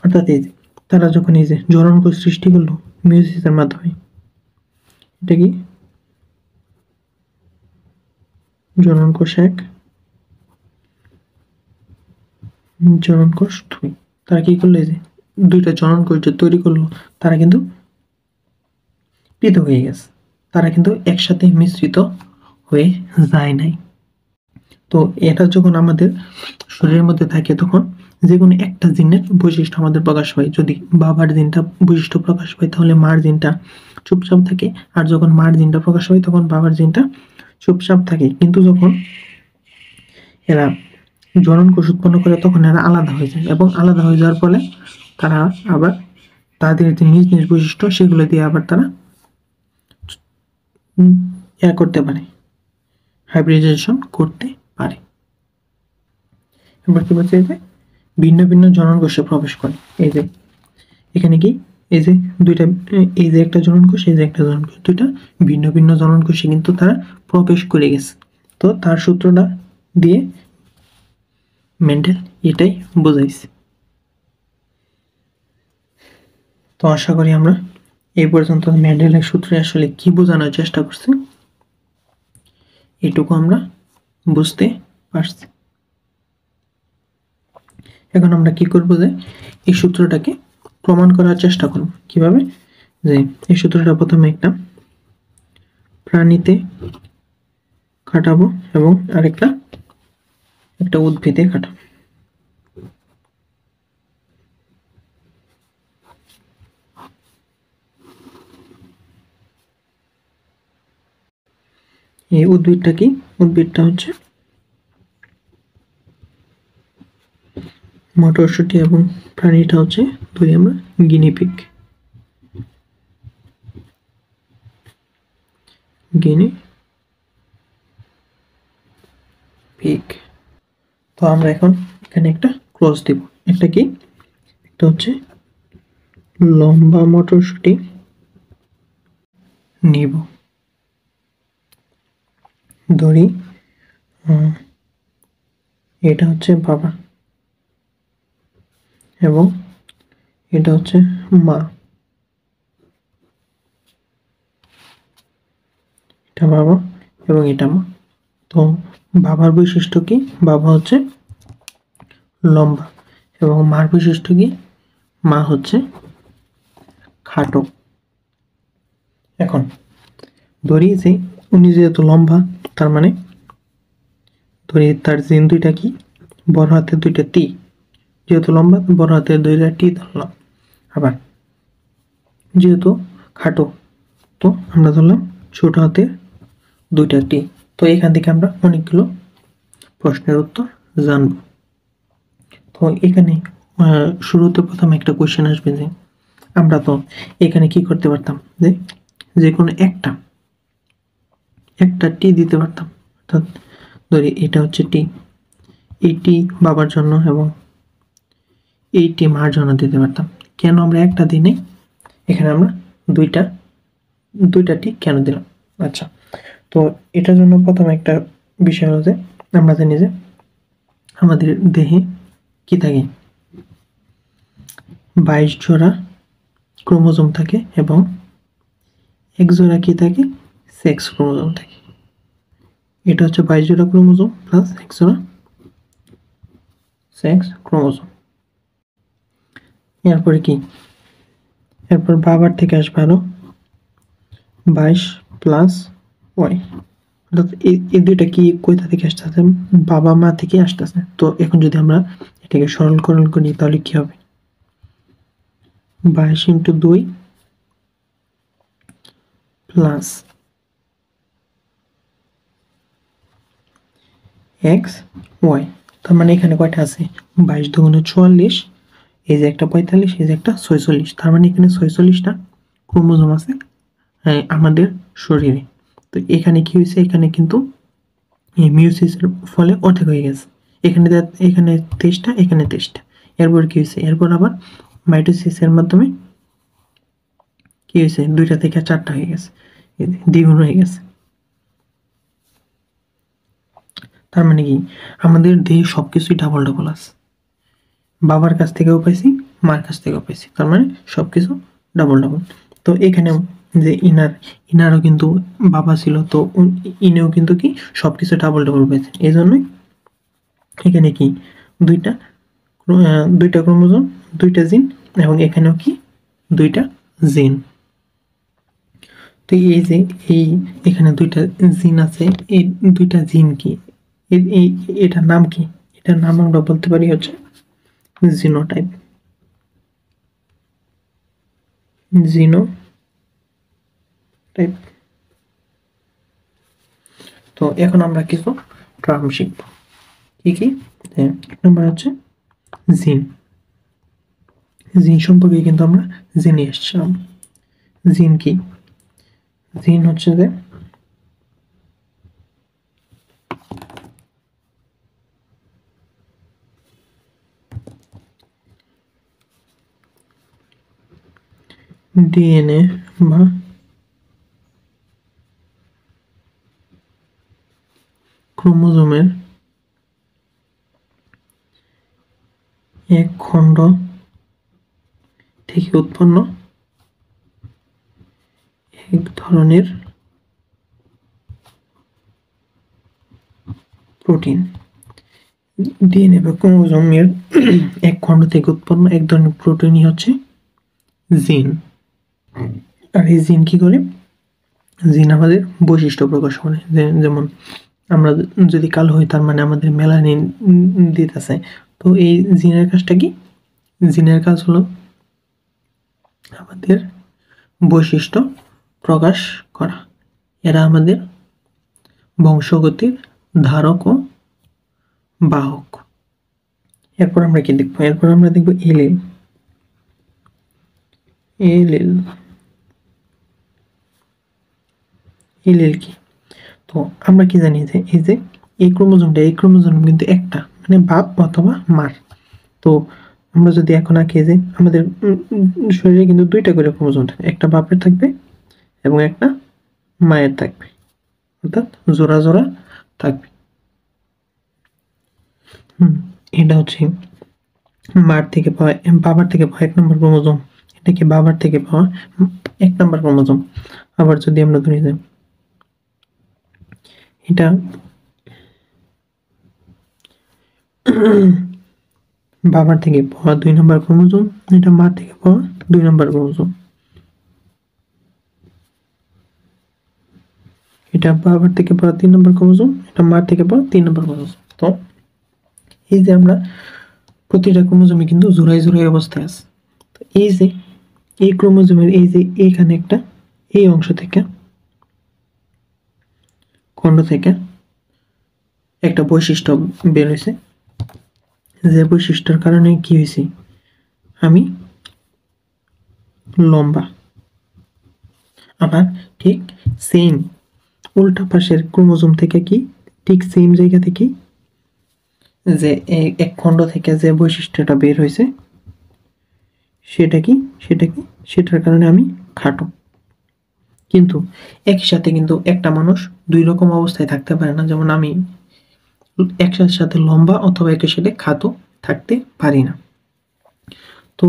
অর্থাৎ এই যে তারা যখন এই যে জনন কোষ সৃষ্টি করলো মিউসিসের মাধ্যমে, এটা কি জনন কোষ 1, জনন কোষ 2, তারা কি করলো, এই যে দুইটা জনন কোষ যে তৈরি করলো তারা কিন্তু পৃথক হয়ে গেছে, তারা কিন্তু একসাথে মিশ্রিত হয়ে যায় নাই। তো এটা যখন আমাদের শরীরের মধ্যে থাকে তখন যে কোনো একটা জিনের বৈশিষ্ট্য আমাদের প্রকাশ পায়। যদি বাবার জিনটা বৈশিষ্ট্য প্রকাশ পায় তাহলে মার জিনটা চুপচাপ থাকে, আর যখন মার জিনটা প্রকাশ পায় তখন বাবার জিনটা চুপচাপ থাকে। কিন্তু যখন এরা জনন কোষ উৎপন্ন করে তখন এরা আলাদা হয়ে যায়, এবং আলাদা হয়ে যাওয়ার ফলে তারা আবার তাদের যে নিজ নিজ বৈশিষ্ট্য সেগুলো দিয়ে আবার তারা করতে পারে, হাইব্রিডাইজেশন করতে পারে। এবার কি বলছে, এই যে ভিন্ন ভিন্ন জনন কোষে প্রবেশ করে। এই যে এখানে কি এই যে দুইটা, এই যে একটা জনন কোষ, এই যে একটা জনন কোষ, দুইটা ভিন্ন ভিন্ন জনন কোষে কিন্তু তারা প্রবেশ করে গেছে। তো তার সূত্রটা দিয়ে মেন্ডেল এটাই বোঝাইছে। তো আশা করি আমরা এই পর্যন্ত মেন্ডেলের সূত্রে আসলে কি বোঝানোর চেষ্টা করছি এটুকু আমরা বুঝতে পারছি। এখন আমরা কি করব, যে এই সূত্রটাকে প্রমাণ করার চেষ্টা করব। কিভাবে, যে এই সূত্রটা প্রথমে একটা প্রাণীতে খাটাবো এবং আরেকটা উদ্ভিদে খাটাবো। এই উদ্ভিদটা কি, উদ্ভিদটা হচ্ছে মটরশুঁটি এবং প্রাণীটা হচ্ছে ধরি আমরা গিনিপিগ। তো আমরা এখন এখানে একটা ক্রস দিব। একটা কি, একটা হচ্ছে লম্বা মটরশুঁটি নিব, ধরি এটা হচ্ছে বাবা এবং এটা হচ্ছে মা, এটা বাবা এবং এটা মা। তো বাবার বৈশিষ্ট্য কি, বাবা হচ্ছে লম্বা এবং মার বৈশিষ্ট্য কি, মা হচ্ছে খাটো। এখন ধরি যে উনি যেহেতু লম্বা, তার মানে ধরি তার জিন দুইটা কি, বড় হাতের দুইটা টি, যেহেতু লম্বা বড় হাতের দুইটা টি ধরলাম। আবার যেহেতু খাটো তো আমরা ধরলাম ছোট হাতের দুইটা টি। তো এখান থেকে আমরা অনেকগুলো প্রশ্নের উত্তর জানব। তো এখানে শুরুতে প্রথমে একটা কোয়েশ্চেন আসবে, যে আমরা তো এখানে কি করতে পারতাম, যে কোনো একটা টি দিতে পারতাম। অর্থাৎ ধরি এটা হচ্ছে টি, এই টি বাবার জন্য এবং এই টি মার জন্য দিতে পারতাম। কেন আমরা একটা দিই নাই, এখানে আমরা দুইটা টি কেন দিলাম? আচ্ছা, তো এটার জন্য প্রথমে একটা বিষয় হলো যে আমরা জানি যে আমাদের দেহে কি থাকে, 22 জোড়া ক্রোমোজোম থাকে এবং এক জোড়া কি থাকে, সেক্স ক্রোমোজোম থাকে। এটা হচ্ছে 22 জোড়া ক্রোমোজোম প্লাস এক জোড়া সেক্স ক্রোমোজোম। এরপরে কি, এরপর বাবার থেকে আসবে আরো 22 প্লাস ওয়াই, অর্থাৎ এই দুইটা কি কোথা থেকে আসতেছে, বাবা মা থেকে আসতেছে। তো এখন যদি আমরা এটাকে সরলকরণ করি তাহলে কি হবে, 22 ইন্টু 2 প্লাস এক্স ওয়াই। তার মানে এখানে কয়টা আছে? 22 দুগুণে 44, এই যে একটা 45, এই যে একটা 46। তার মানে এখানে 46টা ক্রোমোজোম আছে আমাদের শরীরে। তো এখানে কি হয়েছে? এখানে কিন্তু এই মিউসিসের ফলে অর্ধেক হয়ে গেছে। এখানে 23টা, এখানে 23টা। এরপর কি হয়েছে? এরপর আবার মাইটোসিসের মাধ্যমে কি হয়েছে? 2টা থেকে 4টা হয়ে গেছে, দ্বিগুণ হয়ে গেছে। তার মানে কি আমাদের দেহে সবকিছুই ডাবল ডাবল আছে। বাবার কাছ থেকেও পাইছি, মার কাছ থেকেও পাইছি, তার মানে সবকিছু ডাবল ডাবল। তো এখানে যে ইনারও কিন্তু বাবা ছিল, তো ইনেও কিন্তু কি সবকিছু ডাবল ডাবল পেয়েছে। এই জন্যই এখানে কি দুইটা ক্রোমোজোম, 2টা জিন, এবং এখানেও কি 2টা জিন। তো এই যে এখানে 2টা জিন আছে, এই 2টা জিন কি, এটার নাম কি? এটার নাম আমরা বলতে পারি হচ্ছে জিনোটাইপ। জিনোটাইপ। তো এখন আমরা কিছু টার্ম শিখব। কি কি? এক নম্বর হচ্ছে জিন। জিন সম্পর্কে কিন্তু আমরা জেনে এসছিলাম। জিন কি? জিন হচ্ছে যে ডিএনএ বা ক্রোমোজোমের এক খণ্ড থেকে উৎপন্ন এক ধরনের প্রোটিন। ডিএনএ বা ক্রোমোজোমের এক খণ্ড থেকে উৎপন্ন এক ধরনের প্রোটিনই হচ্ছে জিন। আর এই জিন কি করে? জিন আমাদের বৈশিষ্ট্য প্রকাশ করে। যেমন আমরা যদি কালো হই, তার মানে আমাদের মেলানিন দিতেছে। তো এই জিনের কাজটা কি? জিনের কাজ হলো আমাদের বৈশিষ্ট্য প্রকাশ করা। এরা আমাদের বংশগতির ধারক ও বাহক। এরপর আমরা কি দেখবো? এরপর আমরা দেখবো এলিল। এলিল এলিল কি? তো আমরা কি জানি যে এই ক্রোমোজোম কিন্তু একটা, মানে বাপ অথবা মার। তো আমরা যদি এখন আঁকি যে আমাদের শরীরে কিন্তু 2টা করে ক্রোমোজোম থাকে, একটা বাপের থাকবে এবং একটা মায়ের থাকবে, অর্থাৎ জোড়া জোড়া থাকবে। এটা হচ্ছে মার থেকে পাওয়া, বাবার থেকে পাওয়া 1 নম্বর ক্রোমোজোম। এটা কি বাবার থেকে পাওয়া 1 নম্বর ক্রোমোজোম। আবার যদি আমরা ধরি যে এটা বাবার থেকে পাওয়া 2 নম্বর ক্রোমোজোম, এটা মার থেকে পাওয়া 2 নম্বর ক্রোমোজোম। এটা বাবার থেকে পাওয়া 3 নম্বর ক্রোমোজোম, এটা মার থেকে পাওয়া 3 নম্বর ক্রোমোজোম। তো এই যে আমরা প্রতিটা ক্রোমোজোমে কিন্তু জোড়ায় জোড়ায় অবস্থায় আছে। তো এই যে এই ক্রোমোজোমের এই যে এখানে একটা এই অংশ থেকে খণ্ড থেকে একটা বৈশিষ্ট্য বের হয়েছে, যে বৈশিষ্ট্যের কারণে কি হয়েছে? আমি লম্বা। আবার ঠিক সেম উল্টা পাশের ক্রোমোজোম থেকে কি ঠিক সেম জায়গা থেকে যে এক খণ্ড থেকে যে বৈশিষ্ট্যটা বের হয়েছে সেটা কি সেটার কারণে আমি খাটো। কিন্তু একই সাথে কিন্তু একটা মানুষ 2 রকম অবস্থায় থাকতে পারে না। যেমন আমি একসাথে সাথে লম্বা অথবা একই সাথে খাটো থাকতে পারি না। তো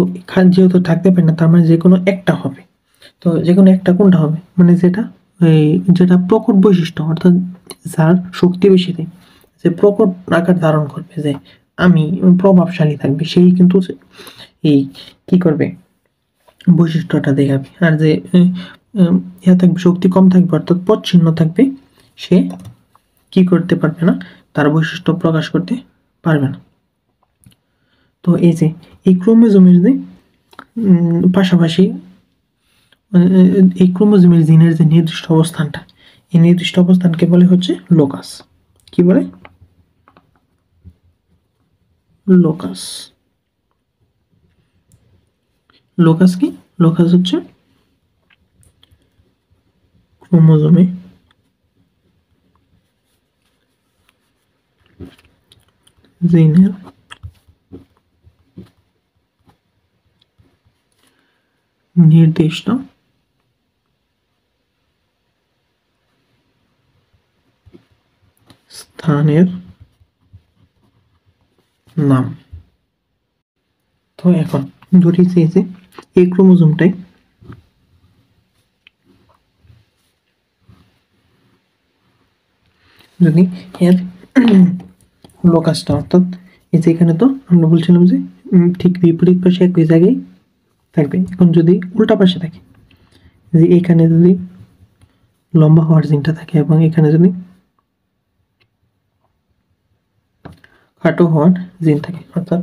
যেহেতু থাকতে পারি না, তার মানে যে কোনো একটা হবে। তো যে কোনো একটা কোনটা হবে? মানে যেটা প্রকট বৈশিষ্ট্য, অর্থাৎ যার শক্তি বেশি দেয়, যে প্রকট আকার ধারণ করবে, যে আমি প্রভাবশালী থাকবে, সেই কিন্তু এই কি করবে? বৈশিষ্ট্যটা দেখাবে। আর যে ইয়া থাকবে, শক্তি কম থাকবে, অর্থাৎ পচ্ছিন্ন থাকবে, সে কি করতে পারবে না? তার বৈশিষ্ট্য প্রকাশ করতে পারবে না। তো এই যে এই ক্রোমোজোমের যে পাশাপাশি এই ক্রোমোজোমের জিনের যে নির্দিষ্ট অবস্থানটা, এই নির্দিষ্ট অবস্থানকে বলে হচ্ছে লোকাস। কি বলে? লোকাস। লোকাস কি? লোকাস হচ্ছে ক্রোমোজোমে জিনের নির্দিষ্ট স্থানের নাম। তো এখন ধরি যে এই ক্রোমোজোমটাই যদি এর লোকাসটা, অর্থাৎ এই যে এখানে তো আমরা বলছিলাম যে ঠিক বিপরীত পাশে একই জায়গায় থাকবে। এখন যদি উল্টা পাশে থাকে, যে এখানে যদি লম্বা হওয়ার জিনটা থাকে এবং এখানে যদি খাটো হওয়ার জিন থাকে, অর্থাৎ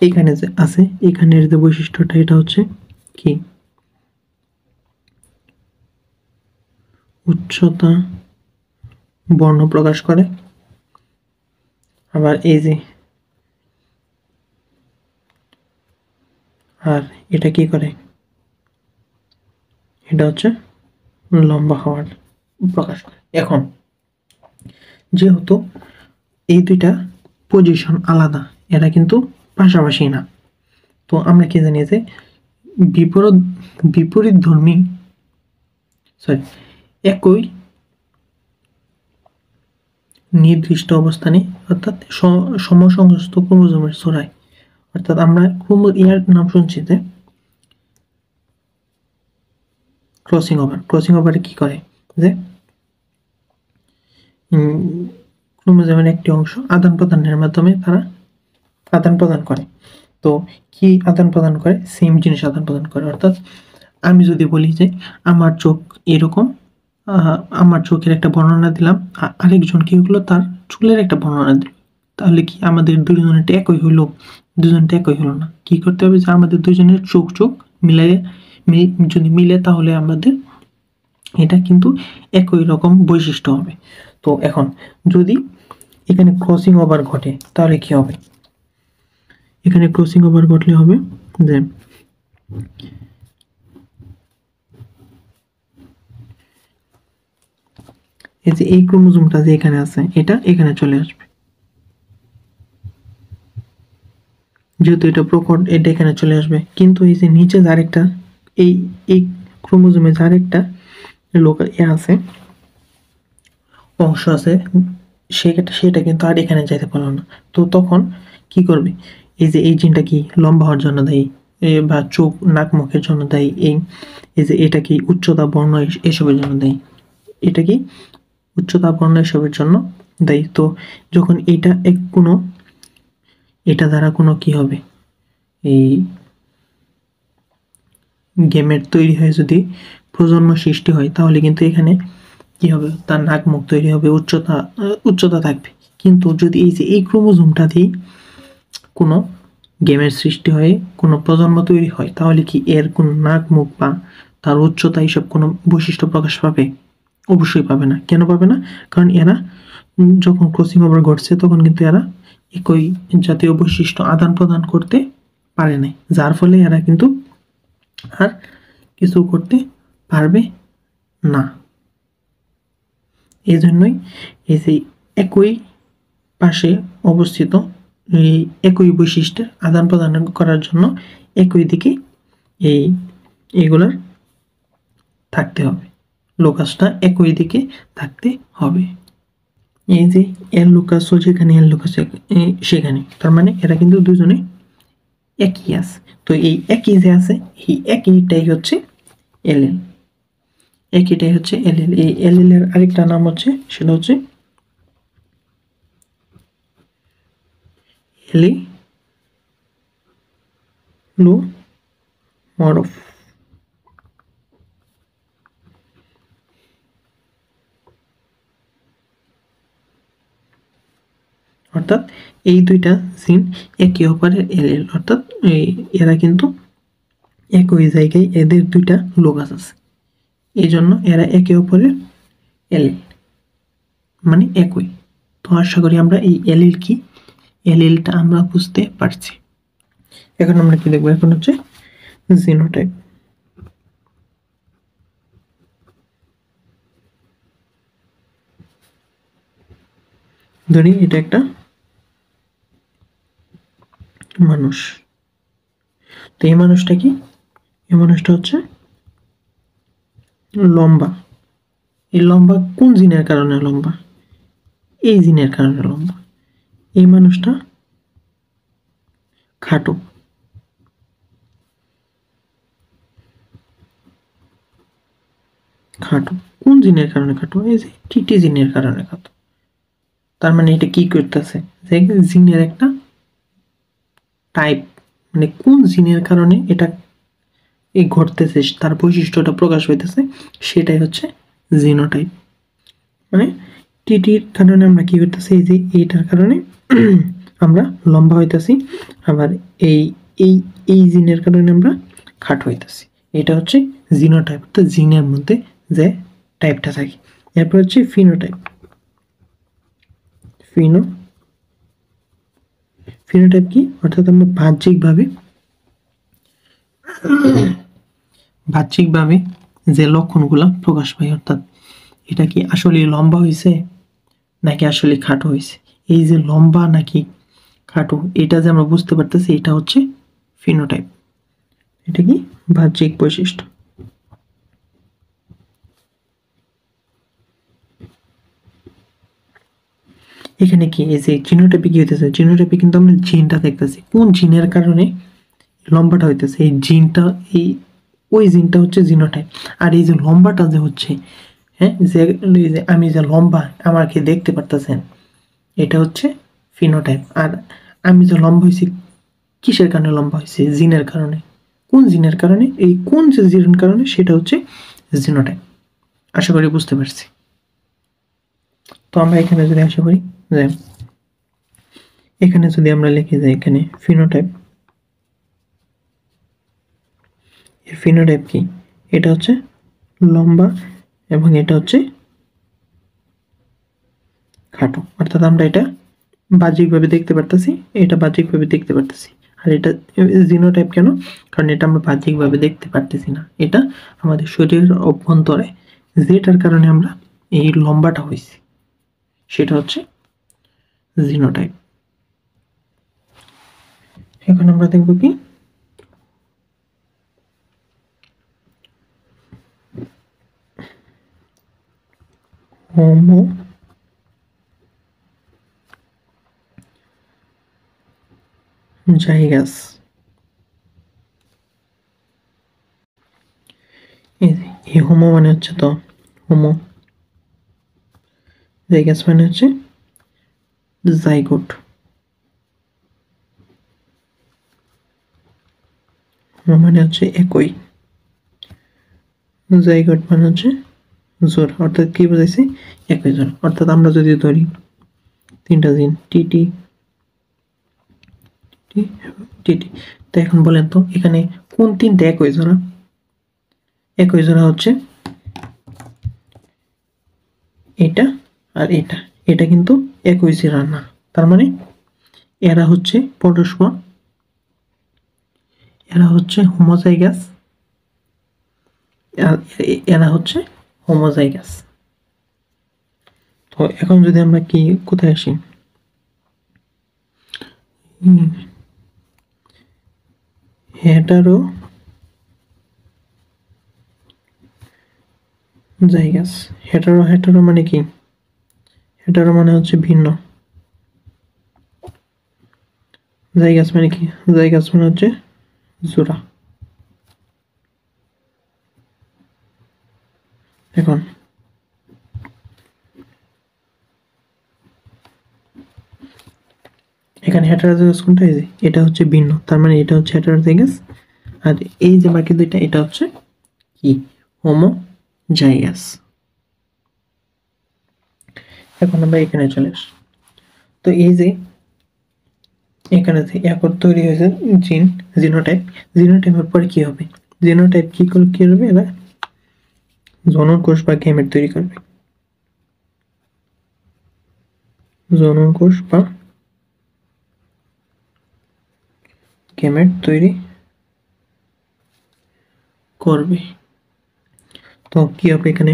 এখানে যে আছে এখানের যে বৈশিষ্ট্যটা এটা হচ্ছে কি? উচ্চতা বর্ণ প্রকাশ করে। আবার এই যে আর এটা কি করে? এটা হচ্ছে লম্বা হওয়ার প্রকাশ করে। এখন যেহেতু এই দুইটা পজিশন আলাদা, এরা কিন্তু পাশাপাশি না, তো আমরা কি জানি যে বিপরীত ধর্মী একই নির্দিষ্ট অবস্থানে, অর্থাৎ সমসংস্থ ক্রোমোজোমের জোড়ায়, অর্থাৎ আমরা ইয়ার নাম শুনছি যে ক্রসিং ওভার। ক্রসিং ওভারে কি করে? যে ক্রোমোজোমের একটি অংশ আদান প্রদানের মাধ্যমে তারা আদান প্রদান করে। তো কি আদান প্রদান করে? সেম জিনিস আদান প্রদান করে। অর্থাৎ আমি যদি বলি যে আমার চোখ এরকম, আমার চোখের একটা বর্ণনা দিলাম, আরেকজন কি হলো তার চুলের একটা বর্ণনা দিল, তাহলে কি আমাদের দুজনের একই হইলো? দুজনটা একই হলো না। কি করতে হবে? যে আমাদের দুজনের চোখ মিলাই যদি মিলে তাহলে আমাদের এটা কিন্তু একই রকম বৈশিষ্ট্য হবে। তো এখন যদি এখানে ক্রসিং ওভার ঘটে তাহলে কি হবে? এখানে ক্রসিং ওভার ঘটলে হবে যে এই যে এই ক্রোমোজোমটা যে এখানে আছে এটা এখানে চলে আসবে, যেহেতু এটা প্রকট, এটা এখানে চলে আসবে। কিন্তু এই যে নিচে যার একটা এই ক্রোমোজোমে যার একটা আছে, অংশ আছে, সেটা কিন্তু আর এখানে যাইতে পারলো না। তো তখন কি করবে? এই যে এই জিনটা কি লম্বা হওয়ার জন্য দায়ী, বা চোখ নাক মুখের জন্য দায়ী, এই যে এটা কি উচ্চতা বর্ণ এসবের জন্য দায়ী, এটা কি উচ্চতা বর্ণ এসবের জন্য দায়ী। তো যখন এটা দ্বারা কোনো কি হবে, এই গেমেট তৈরি হয়, যদি প্রজন্ম সৃষ্টি হয় তাহলে কিন্তু এখানে কি হবে? তার নাক মুখ তৈরি হবে, উচ্চতা থাকবে। কিন্তু যদি এই যে এই ক্রোমোজোমটা দিয়ে কোনো গেমের সৃষ্টি হয়, কোনো প্রজন্ম তৈরি হয়, তাহলে কি এর কোন নাক মুখ বা তার উচ্চতা এইসব কোনো বৈশিষ্ট্য প্রকাশ পাবে? অবশ্যই পাবে না। কেন পাবে না? কারণ এরা যখন ক্রসিং ওভার ঘটছে তখন কিন্তু এরা একই জাতীয় বৈশিষ্ট্য আদান প্রদান করতে পারে নাই, যার ফলে এরা কিন্তু আর কিছু করতে পারবে না। এই জন্যই এই যে একই পাশে অবস্থিত এই একই বৈশিষ্ট্যের আদান প্রদান করার জন্য একই দিকে এইগুলার থাকতে হবে, লোকাসটা একই দিকে থাকতে হবে। এই যে এর লোকাস যেখানে, এর লোকাস সেখানে, তার মানে এরা কিন্তু দুজনে একই আছে। তো এই একই যে আছে, এই একইটাই হচ্ছে এলএল। একইটাই হচ্ছে এলএল। এই এলএল এর আরেকটা নাম হচ্ছে, সেটা হচ্ছে এলিলোমরফ। অর্থাৎ এই দুইটা জিন একে অপরের এলএল, অর্থাৎ এরা কিন্তু একই জায়গায় এদের দুইটা লোকাস আছে, এই জন্য এরা একে অপরের এলিল, মানে একই। তো আশা করি আমরা এই এলিল কি, এলিলটা আমরা বুঝতে পারছি। এখন আমরা কি দেখবো, এখন হচ্ছে জিনোটাইপ। ধরি এটা একটা মানুষ, তো এই মানুষটা কি, এই মানুষটা হচ্ছে লম্বা। এই লম্বা কোন জিনের কারণে লম্বা, এই জিনের কারণে লম্বা। এই মানুষটা খাটো, খাটো কোন জিনের কারণে খাটো, এই যে টিটি জিনের কারণে খাটো। তার মানে এটা কি করতেছে, যে জিনের একটা টাইপ, মানে কোন জিনের কারণে এটা এই ঘটতেছে, তার বৈশিষ্ট্যটা প্রকাশ হইতেছে, সেটাই হচ্ছে জিনোটাইপ। মানে টিটির কারণে আমরা কি করতেছি, এই যে এইটার কারণে আমরা লম্বা হইতেছি, আবার এই এই এই জিনের কারণে আমরা খাটো হইতেছি। এটা হচ্ছে জিনোটাইপ, তো জিনের মধ্যে যে টাইপটা থাকে। এরপর হচ্ছে ফিনোটাইপ। ফিনোটাইপ কি, অর্থাৎ আমরা বাহ্যিকভাবে যে লক্ষণগুলা প্রকাশ পায়, অর্থাৎ এটা কি আসলে লম্বা হয়েছে নাকি আসলে খাটো হয়েছে, এই যে লম্বা নাকি খাটো এটা যে আমরা বুঝতে পারতেছি, এটা হচ্ছে ফিনোটাইপ। এটা কি বাহ্যিক বৈশিষ্ট্য। এখানে কি এই যে জিনোটাইপে কি হইতেছে, জিনোটাইপে কিন্তু আমরা জিনটা দেখতেছি, কোন জিনের কারণে লম্বাটা হইতেছে, এই জিনটা, এই ওই জিনটা হচ্ছে জিনোটাইপ। আর এই যে লম্বাটা যে হচ্ছে, হ্যাঁ, যে আমি যে লম্বা আমাকে দেখতে পারতেছেন, এটা হচ্ছে ফিনোটাইপ। আর আমি যে লম্বা হয়েছি, কিসের কারণে লম্বা হয়েছে, জিনের কারণে। কোন জিনের কারণে, এই কোন যে জিনের কারণে, সেটা হচ্ছে জিনোটাইপ। আশা করি বুঝতে পারছি। তো আমরা এখানে যদি আশা করি যে এখানে যদি আমরা লিখি যে এখানে ফিনোটাইপ, এর ফিনোটাইপ কি, এটা হচ্ছে লম্বা এবং এটা হচ্ছে খাটো, অর্থাৎ আমরা এটা বাহ্যিকভাবে দেখতে পারতেছি, এটা বাহ্যিকভাবে দেখতে পারতেছি। আর এটা জিনোটাইপ কেন, কারণ এটা আমরা বাহ্যিকভাবে দেখতে পারতেছি না, এটা আমাদের শরীরের অভ্যন্তরে যেটার কারণে আমরা এই লম্বাটা হয়েছি, সেটা হচ্ছে জিনোটাইপ। এখন আমরা দেখব কি, হোমোজাইগাস। এই হোমো মানে হচ্ছে, তো হোমো, জাইগাস মানে হচ্ছে জাইগোট। হোমো মানে হচ্ছে একই, জাইগোট মানে হচ্ছে জোড়া, অর্থাৎ কি বোঝাইছে, একই জোড়া। অর্থাৎ আমরা যদি ধরি তিনটা জিন টিটি টিটি, তো এখন বলেন তো এখানে কোন তিনটা একই জোড়া, একই জোড়া হচ্ছে এটা আর এটা, এটা কিন্তু একই জোড়া না। তার মানে এরা হচ্ছে পরস্পর, এরা হচ্ছে হোমোজাইগাস, এরা হচ্ছে হোমোজাইগাস। তো এখন যদি আমরা কি কোথায় আসি, হেটারো জাইগাস। হেটারো, হেটারো মানে কি, হেটারো মানে হচ্ছে ভিন্ন, জাইগাস মানে কি, জাইগাস মানে হচ্ছে জোড়া। এখন এখানে হেটারোজাইগাস কোনটা, এই যে এটা হচ্ছে ভিন্ন, তার মানে এটা হচ্ছে হেটারোজাইগাস। আর এই যে বাকি দুইটা, এটা হচ্ছে কি, হোমোজাইগাস। এখন আমরা এখানে চলে আসি। তো এই যে এখানে একর তৈরি হয়েছে জিন, জিনোটাইপ। জিনোটাইপের পরে কি হবে, জিনোটাইপ কি করবে, এরা জনন কোষ বা গ্যামেট তৈরি করবে, জনন কোষ বা গ্যামেট তৈরি করবে। তো কি হবে এখানে,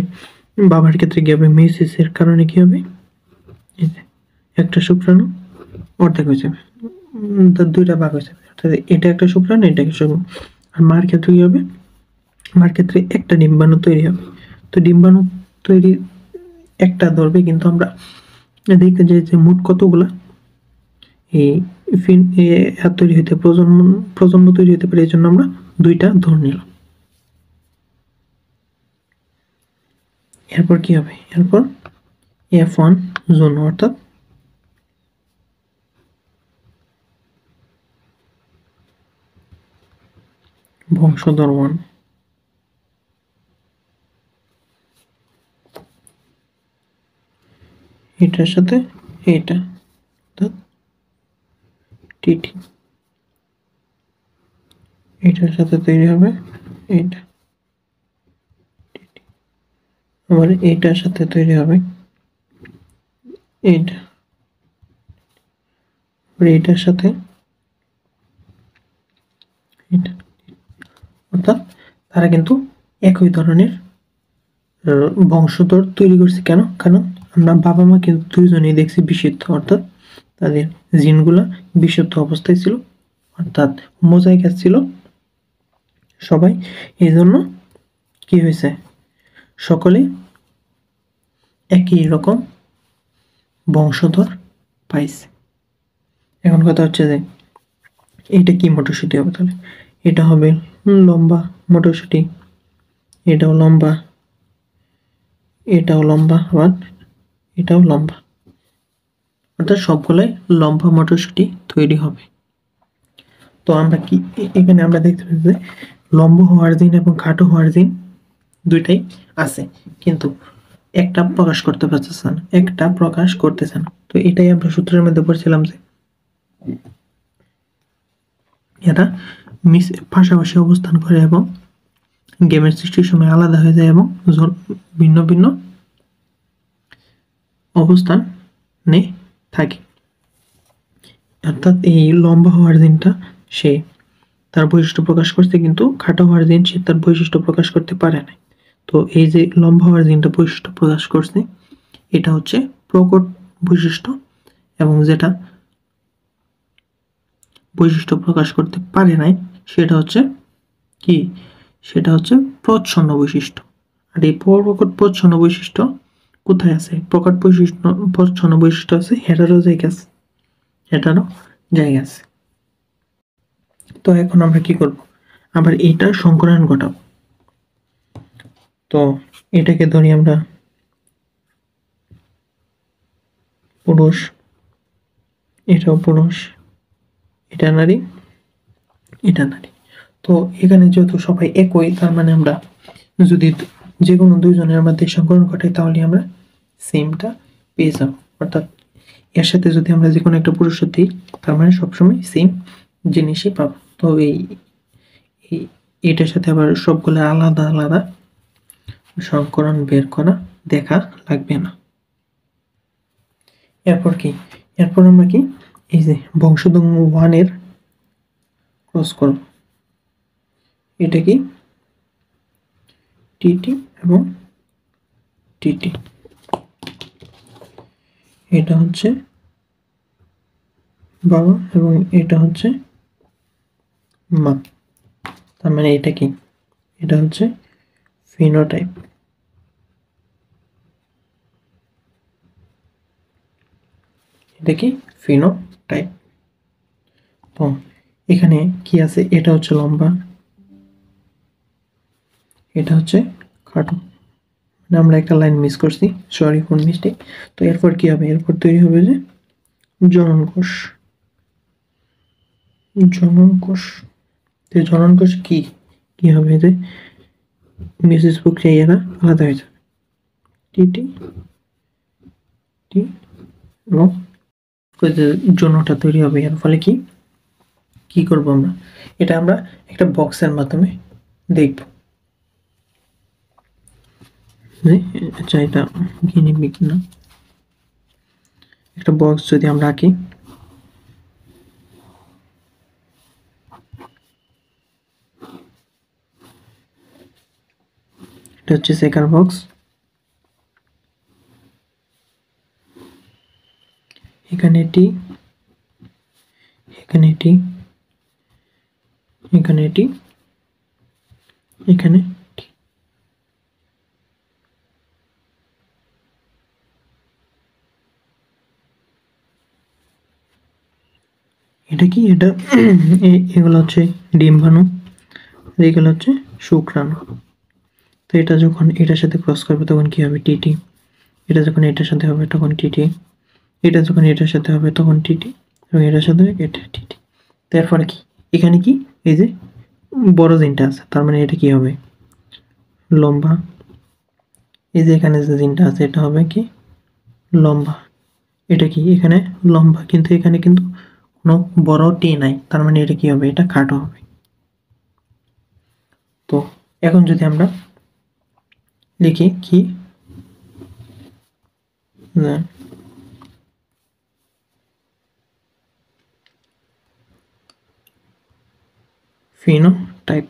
বাবার ক্ষেত্রে কি হবে, মেসিসের কারণে কি হবে, একটা শুক্রাণু অর্ধেক হয়ে যাবে, দুইটা ভাগ হয়ে যাবে, অর্থাৎ এটা একটা শুক্রাণু, এটা একটা শুক্রাণু। আর মার ক্ষেত্রে কি হবে, মার ক্ষেত্রে একটা ডিম্বাণু তৈরি হবে। তো ডিম্বাণু তৈরি একটা ধরবে, কিন্তু আমরা দেখতে চাই যে মোট কতগুলা এই তৈরি হইতে প্রজন্ম তৈরি হতে পারে, এই জন্য আমরা দুইটা ধরে নিলাম। এরপর কি হবে, এরপর F1 জোন, অর্থাৎ বংশধর 1, এটার সাথে এটা, অর্থাৎ টিটি, এটার সাথে তৈরি হবে এটা, আবার এটার সাথে তৈরি হবে এটা, এটার সাথে এটা, অর্থাৎ তারা কিন্তু একই ধরনের বংশধর তৈরি করছে। কেন? কারণ আমরা বাবা মা কিন্তু দুইজনেই দেখছি বিশুদ্ধ, অর্থাৎ তাদের জিনগুলা বিশুদ্ধ অবস্থায় ছিল, অর্থাৎ হোমোজাইগাস ছিল সবাই। এই জন্য কি হয়েছে, সকলে একই রকম বংশধর পাইছে। এখন কথা হচ্ছে যে এটা কি মটরশুঁটি হবে, তাহলে এটা হবে লম্বা মটরশুঁটি, এটাও লম্বা, এটাও লম্বা, আবার এটাও লম্বা, অর্থাৎ সবগুলাই লম্বা মটরশুঁটি তৈরি হবে। তো আমরা কি এখানে আমরা দেখতে পাচ্ছি যে লম্বা হওয়ার জিন এবং খাটো হওয়ার জিন দুইটাই আছে, কিন্তু একটা প্রকাশ করতে পারতেছে না, একটা প্রকাশ করতেছে না। তো এটাই আমরা সূত্রের মধ্যে পড়ছিলাম যে এরা পাশাপাশি অবস্থান করে এবং গেমের সৃষ্টির সময় আলাদা হয়ে যায় এবং ভিন্ন ভিন্ন অবস্থান নে থাকে। অর্থাৎ এই লম্বা হওয়ার দিনটা সে তার বৈশিষ্ট্য প্রকাশ করছে, কিন্তু খাটো হওয়ার দিন সে তার বৈশিষ্ট্য প্রকাশ করতে পারে না। তো এই যে লম্বা হওয়ার দিনটা বৈশিষ্ট্য প্রকাশ করছে, এটা হচ্ছে প্রকট বৈশিষ্ট্য, এবং যেটা বৈশিষ্ট্য প্রকাশ করতে পারে নাই সেটা হচ্ছে কি, সেটা হচ্ছে প্রচ্ছন্ন বৈশিষ্ট্য। আর এই প্রকট প্রচ্ছন্ন বৈশিষ্ট্য কোথায় আছে, প্রকট বৈশিষ্ট্য প্রচ্ছন্ন বৈশিষ্ট্য আছে হেটারোজাইগাস, হেটারোজাইগাস। তো এখন আমরা কি করব, আবার এইটার সংকরণ ঘটাবো। তো এটাকে ধরি আমরা পুরুষ, এটাও পুরুষ, এটা নারী, এটা নারী। তো এখানে যেহেতু সবাই একই, তার মানে আমরা যদি যে কোনো দুইজনের মধ্যে সংকরণ ঘটাই তাহলে আমরা সেমটা পেয়ে যাব। অর্থাৎ এর সাথে যদি আমরা যে কোনো একটা পুরুষের দিই, তার মানে সবসময় সেম জিনিসই পাবো। তো এটার সাথে আবার সবগুলো আলাদা আলাদা সংকরণ বের করা দেখা লাগবে না। এরপর কি, এরপর আমরা কি এই যে বংশোদ্ভূত 1 এর ক্রস করব, এটা কি টিটি এবং টিটি, এটা হচ্ছে বাবা এবং এটা হচ্ছে মা। তার মানে এটা কি, এটা হচ্ছে ফিনোটাইপ, এটা কি ফিনোটাইপ। তো এখানে কি আছে, এটা হচ্ছে লম্বা, এটা হচ্ছে খাটো, মানে আমরা একটা লাইন মিস করছি, সরি ফর মিস্টেক। তো এরপর কি হবে, এরপর তৈরি হবে যে জনন কোষ, জনন কোষ। জনন কোষ কি কি হবে, যে মেসেজ প্রক্রিয়া এরা আলাদা হয়ে যাবে, টিটি টি এবং জন্যটা তৈরি হবে। এর ফলে কি কি করব আমরা, এটা আমরা একটা বক্সের মাধ্যমে দেখব। আচ্ছা, এটা গিনি পিগ না। একটা বক্স যদি আমরা আঁকি, এটা হচ্ছে চেকার বক্স। এখানে এটি, এখানে এটি, এখানে এটি, এখানে এটা কি, এটা এগুলো হচ্ছে ডিম্বাণু, এগুলো হচ্ছে শুক্রাণু। তো এটা যখন এটার সাথে ক্রস করবে তখন কি হবে, টিটি। এটা যখন এটার সাথে হবে তখন টিটি। এটা যখন এটার সাথে হবে তখন টিটি, এবং এটার সাথে এটা টিটি। তারপরে কি, এখানে কি, এই যে বড় জিনটা আছে, তার মানে এটা কি হবে, লম্বা। এই যে এখানে যে জিনটা আছে এটা হবে কি, লম্বা। এটা কি, এখানে লম্বা, কিন্তু এখানে কিন্তু কোনো বড় টি নাই, তার মানে এটা কি হবে, এটা খাটো হবে। তো এখন যদি আমরা লিখি কি, ফিনোটাইপ,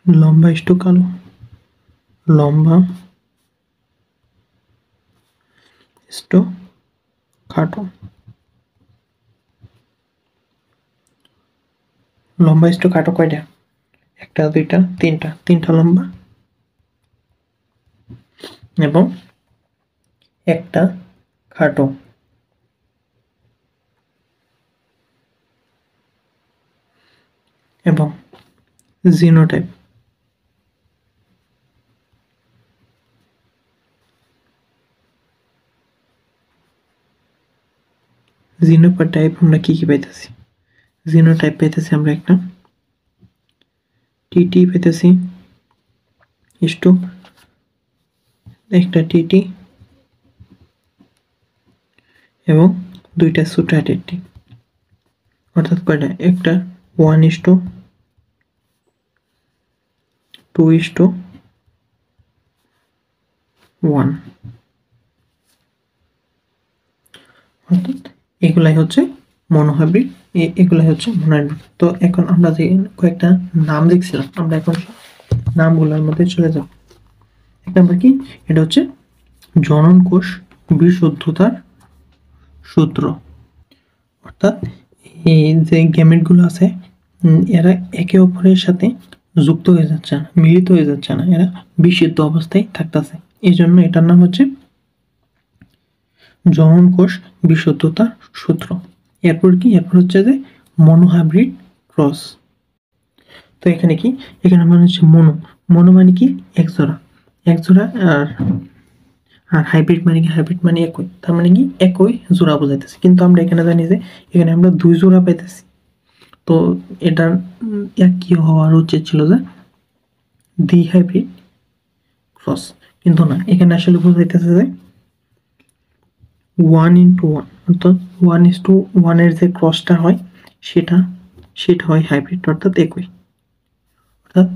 লম্বা ইস্টু কালো, লম্বা ইস্টু খাটো, লম্বা ইস্টু খাটো কয়টা, একটা দুইটা তিনটা, তিনটা লম্বা এবং একটা খাটো। এবং জিনোটাইপ, জিনোটাইপ আমরা কি কি পাইতেছি, জিনোটাইপ পাইতেছি আমরা একটা টিটি পাইতেছি, ইস্টু একটা টিটি এবং দুইটা সুটা টিটি, অর্থাৎ কয়টা, একটা 1:2:1, অর্থাৎ এগুলাই হচ্ছে মনোহাইব্রিড, এগুলাই হচ্ছে মনোহাইব্রিড। তো এখন আমরা যে কয়েকটা নাম দেখছিলাম, আমরা এখন নামগুলোর মধ্যে চলে যাব। এক নাম্বার কি, এটা হচ্ছে জনন কোষ বিশুদ্ধতার সূত্র, অর্থাৎ এই যে গ্যামেটগুলো আছে এরা একে অপরের সাথে যুক্ত হয়ে যাচ্ছে না, মিলিত হয়ে যাচ্ছে না, এরা বিশুদ্ধ অবস্থায় থাকতেছে, এই জন্য এটার নাম হচ্ছে জনন কোষ বিশুদ্ধতার সূত্র। এরপর কি, এরপর হচ্ছে যে মনোহাইব্রিড ক্রস। তো এখানে কি, এখানে মানে হচ্ছে মনো, মনো মানে কি, একজোড়া, একজোড়া। আর আর হাইব্রিড মানে কি, হাইব্রিড মানে একই, তার মানে কি একই জোড়া বোঝাইতেছে। কিন্তু আমরা এখানে জানি যে এখানে আমরা দুই জোড়া পাইতেছি, তো এটার কি হওয়ার উচিত ছিল যে দ্বি হাইব্রিড ক্রস, কিন্তু না, এখানে আসলে বোঝাইতেছে যে 1:1, অর্থাৎ 1:1 যে ক্রসটা হয় সেটা সেটা হয় হাইব্রিড, অর্থাৎ একই, অর্থাৎ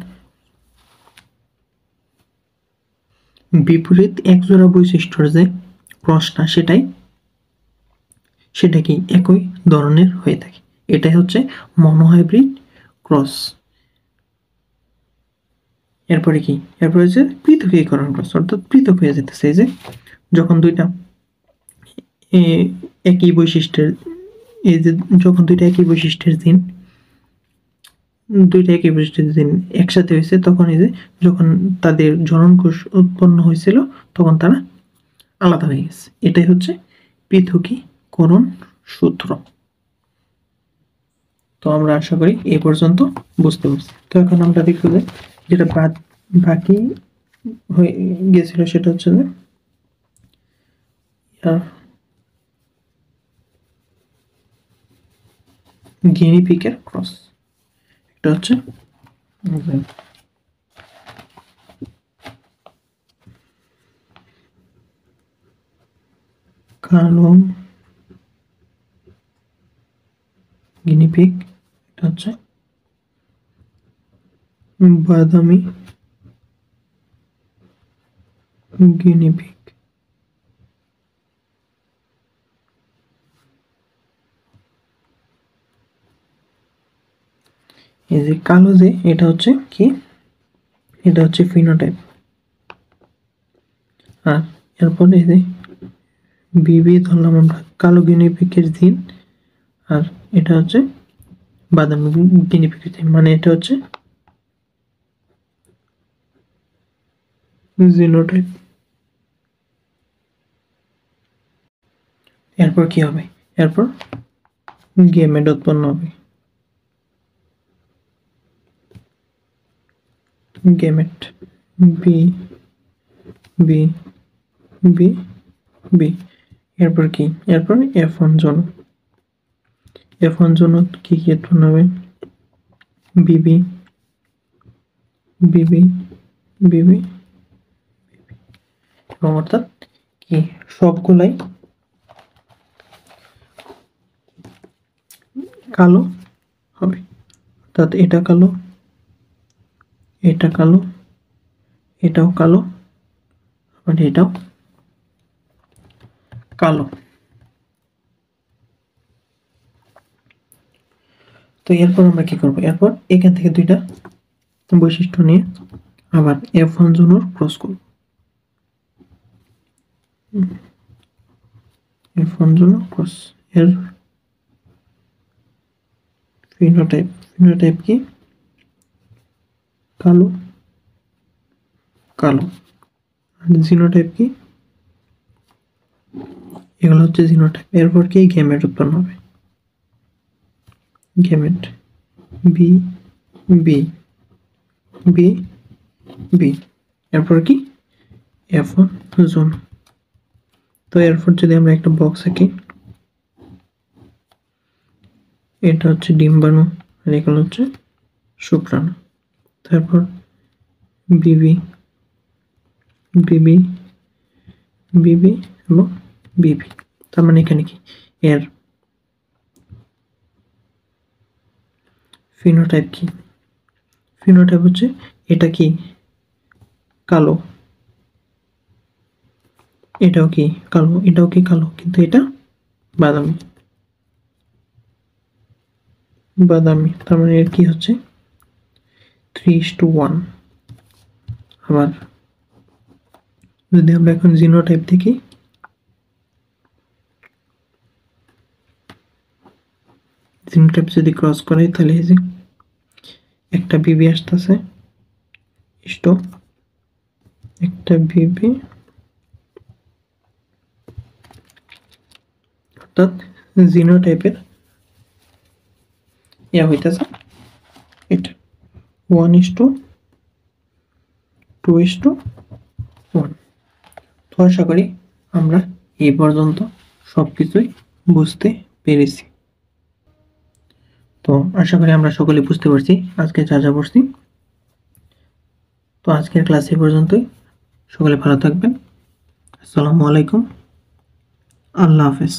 বিপরীত একজোড়া বৈশিষ্ট্যর যে ক্রসটা সেটা কি একই ধরনের হয়ে থাকে, এটাই হচ্ছে মনোহাইব্রিড ক্রস। এরপরে কি, এরপরে হচ্ছে পৃথকীকরণ ক্রস, অর্থাৎ পৃথক হয়ে যেতেছে। এই যে যখন দুইটা একই বৈশিষ্ট্যের, এই যে যখন দুইটা একই বৈশিষ্ট্যের জিন, দুইটা একই বৈশিষ্ট্যের জিন একসাথে হয়েছে, তখন এই যে যখন তাদের জনন কোষ উৎপন্ন হয়েছিল তখন তারা আলাদা হয়ে গেছে, এটাই হচ্ছে পৃথকীকরণ সূত্র। তো আমরা আশা করি এই পর্যন্ত বুঝতে পারছি। তো এখন আমরা দেখব যে যেটা বাকি হয়ে গেছিল সেটা হচ্ছে যে গিনি পিকের ক্রস। এটা হচ্ছে কালো গিনিপিগ, এটা হচ্ছে বাদামি গিনিপিগ। এই যে কালো যে এটা হচ্ছে কি, এটা হচ্ছে ফিনোটাইপ। আর এরপরে এই যে বিবি ধরলাম আমরা কালো গিনিপিগের জিন, আর এটা হচ্ছে বাদামি গিনিপিগের জিন, মানে এটা হচ্ছে জিনোটাইপ। এরপর কি হবে, এরপর গেমেট উৎপন্ন হবে। Gamete B B B B. এরপর কি, এরপর F1 জনক। F1 জনক কি কি উৎপন্ন হবে, বিবি বিবি বিবি, এবং অর্থাৎ কি সবগুলাই কালো হবে, অর্থাৎ এটা কালো, এটা কালো, এটাও কালো, আবার এটাও কালো। তো এরপর আমরা কি করব, এরপর এখান থেকে দুইটা বৈশিষ্ট্য নিয়ে আবার F1 জোনর ক্রস করব। F1 জোনর ক্রস, এর ফিনোটাইপ, ফিনোটাইপ কি কালো কালো, আর জিনোটাইপ কি, এগুলো হচ্ছে জিনোটাইপ। এরপর কি গেমেট উৎপন্ন হবে, gamete B B B B. এরপর কি F1 জোন। তো এরপর যদি আমরা একটা বক্স আঁকি, এটা হচ্ছে ডিম্বাণু আর এগুলো হচ্ছে শুক্রাণু। তারপর বিবি বিবি বিবি এবং বিবি, তার মানে এখানে কি এর ফিনোটাইপ কি, ফিনোটাইপ হচ্ছে এটা কি কালো, এটাও কি কালো, এটাও কি কালো, কিন্তু এটা বাদামি বাদামি, তার মানে এর কি হচ্ছে 3:1। আবার যদি আমরা এখন জিনোটাইপ দেখি, জিনোটাইপ যদি ক্রস করে তাহলে এই যে একটা বিবি আসতেছে, স্টো একটা বিবি, অর্থাৎ জিনোটাইপের ইয়া হইতেছে এটা 1:2:1। তো আশা করি আমরা এই পর্যন্ত সবকিছুই বুঝতে পেরেছি। তো আশা করি আমরা সকলে বুঝতে পারছি আজকে যা যা পড়ছি। তো আজকের ক্লাস এই পর্যন্তই, সকলে ভালো থাকবেন। আসসালামু আলাইকুম, আল্লাহ হাফেজ।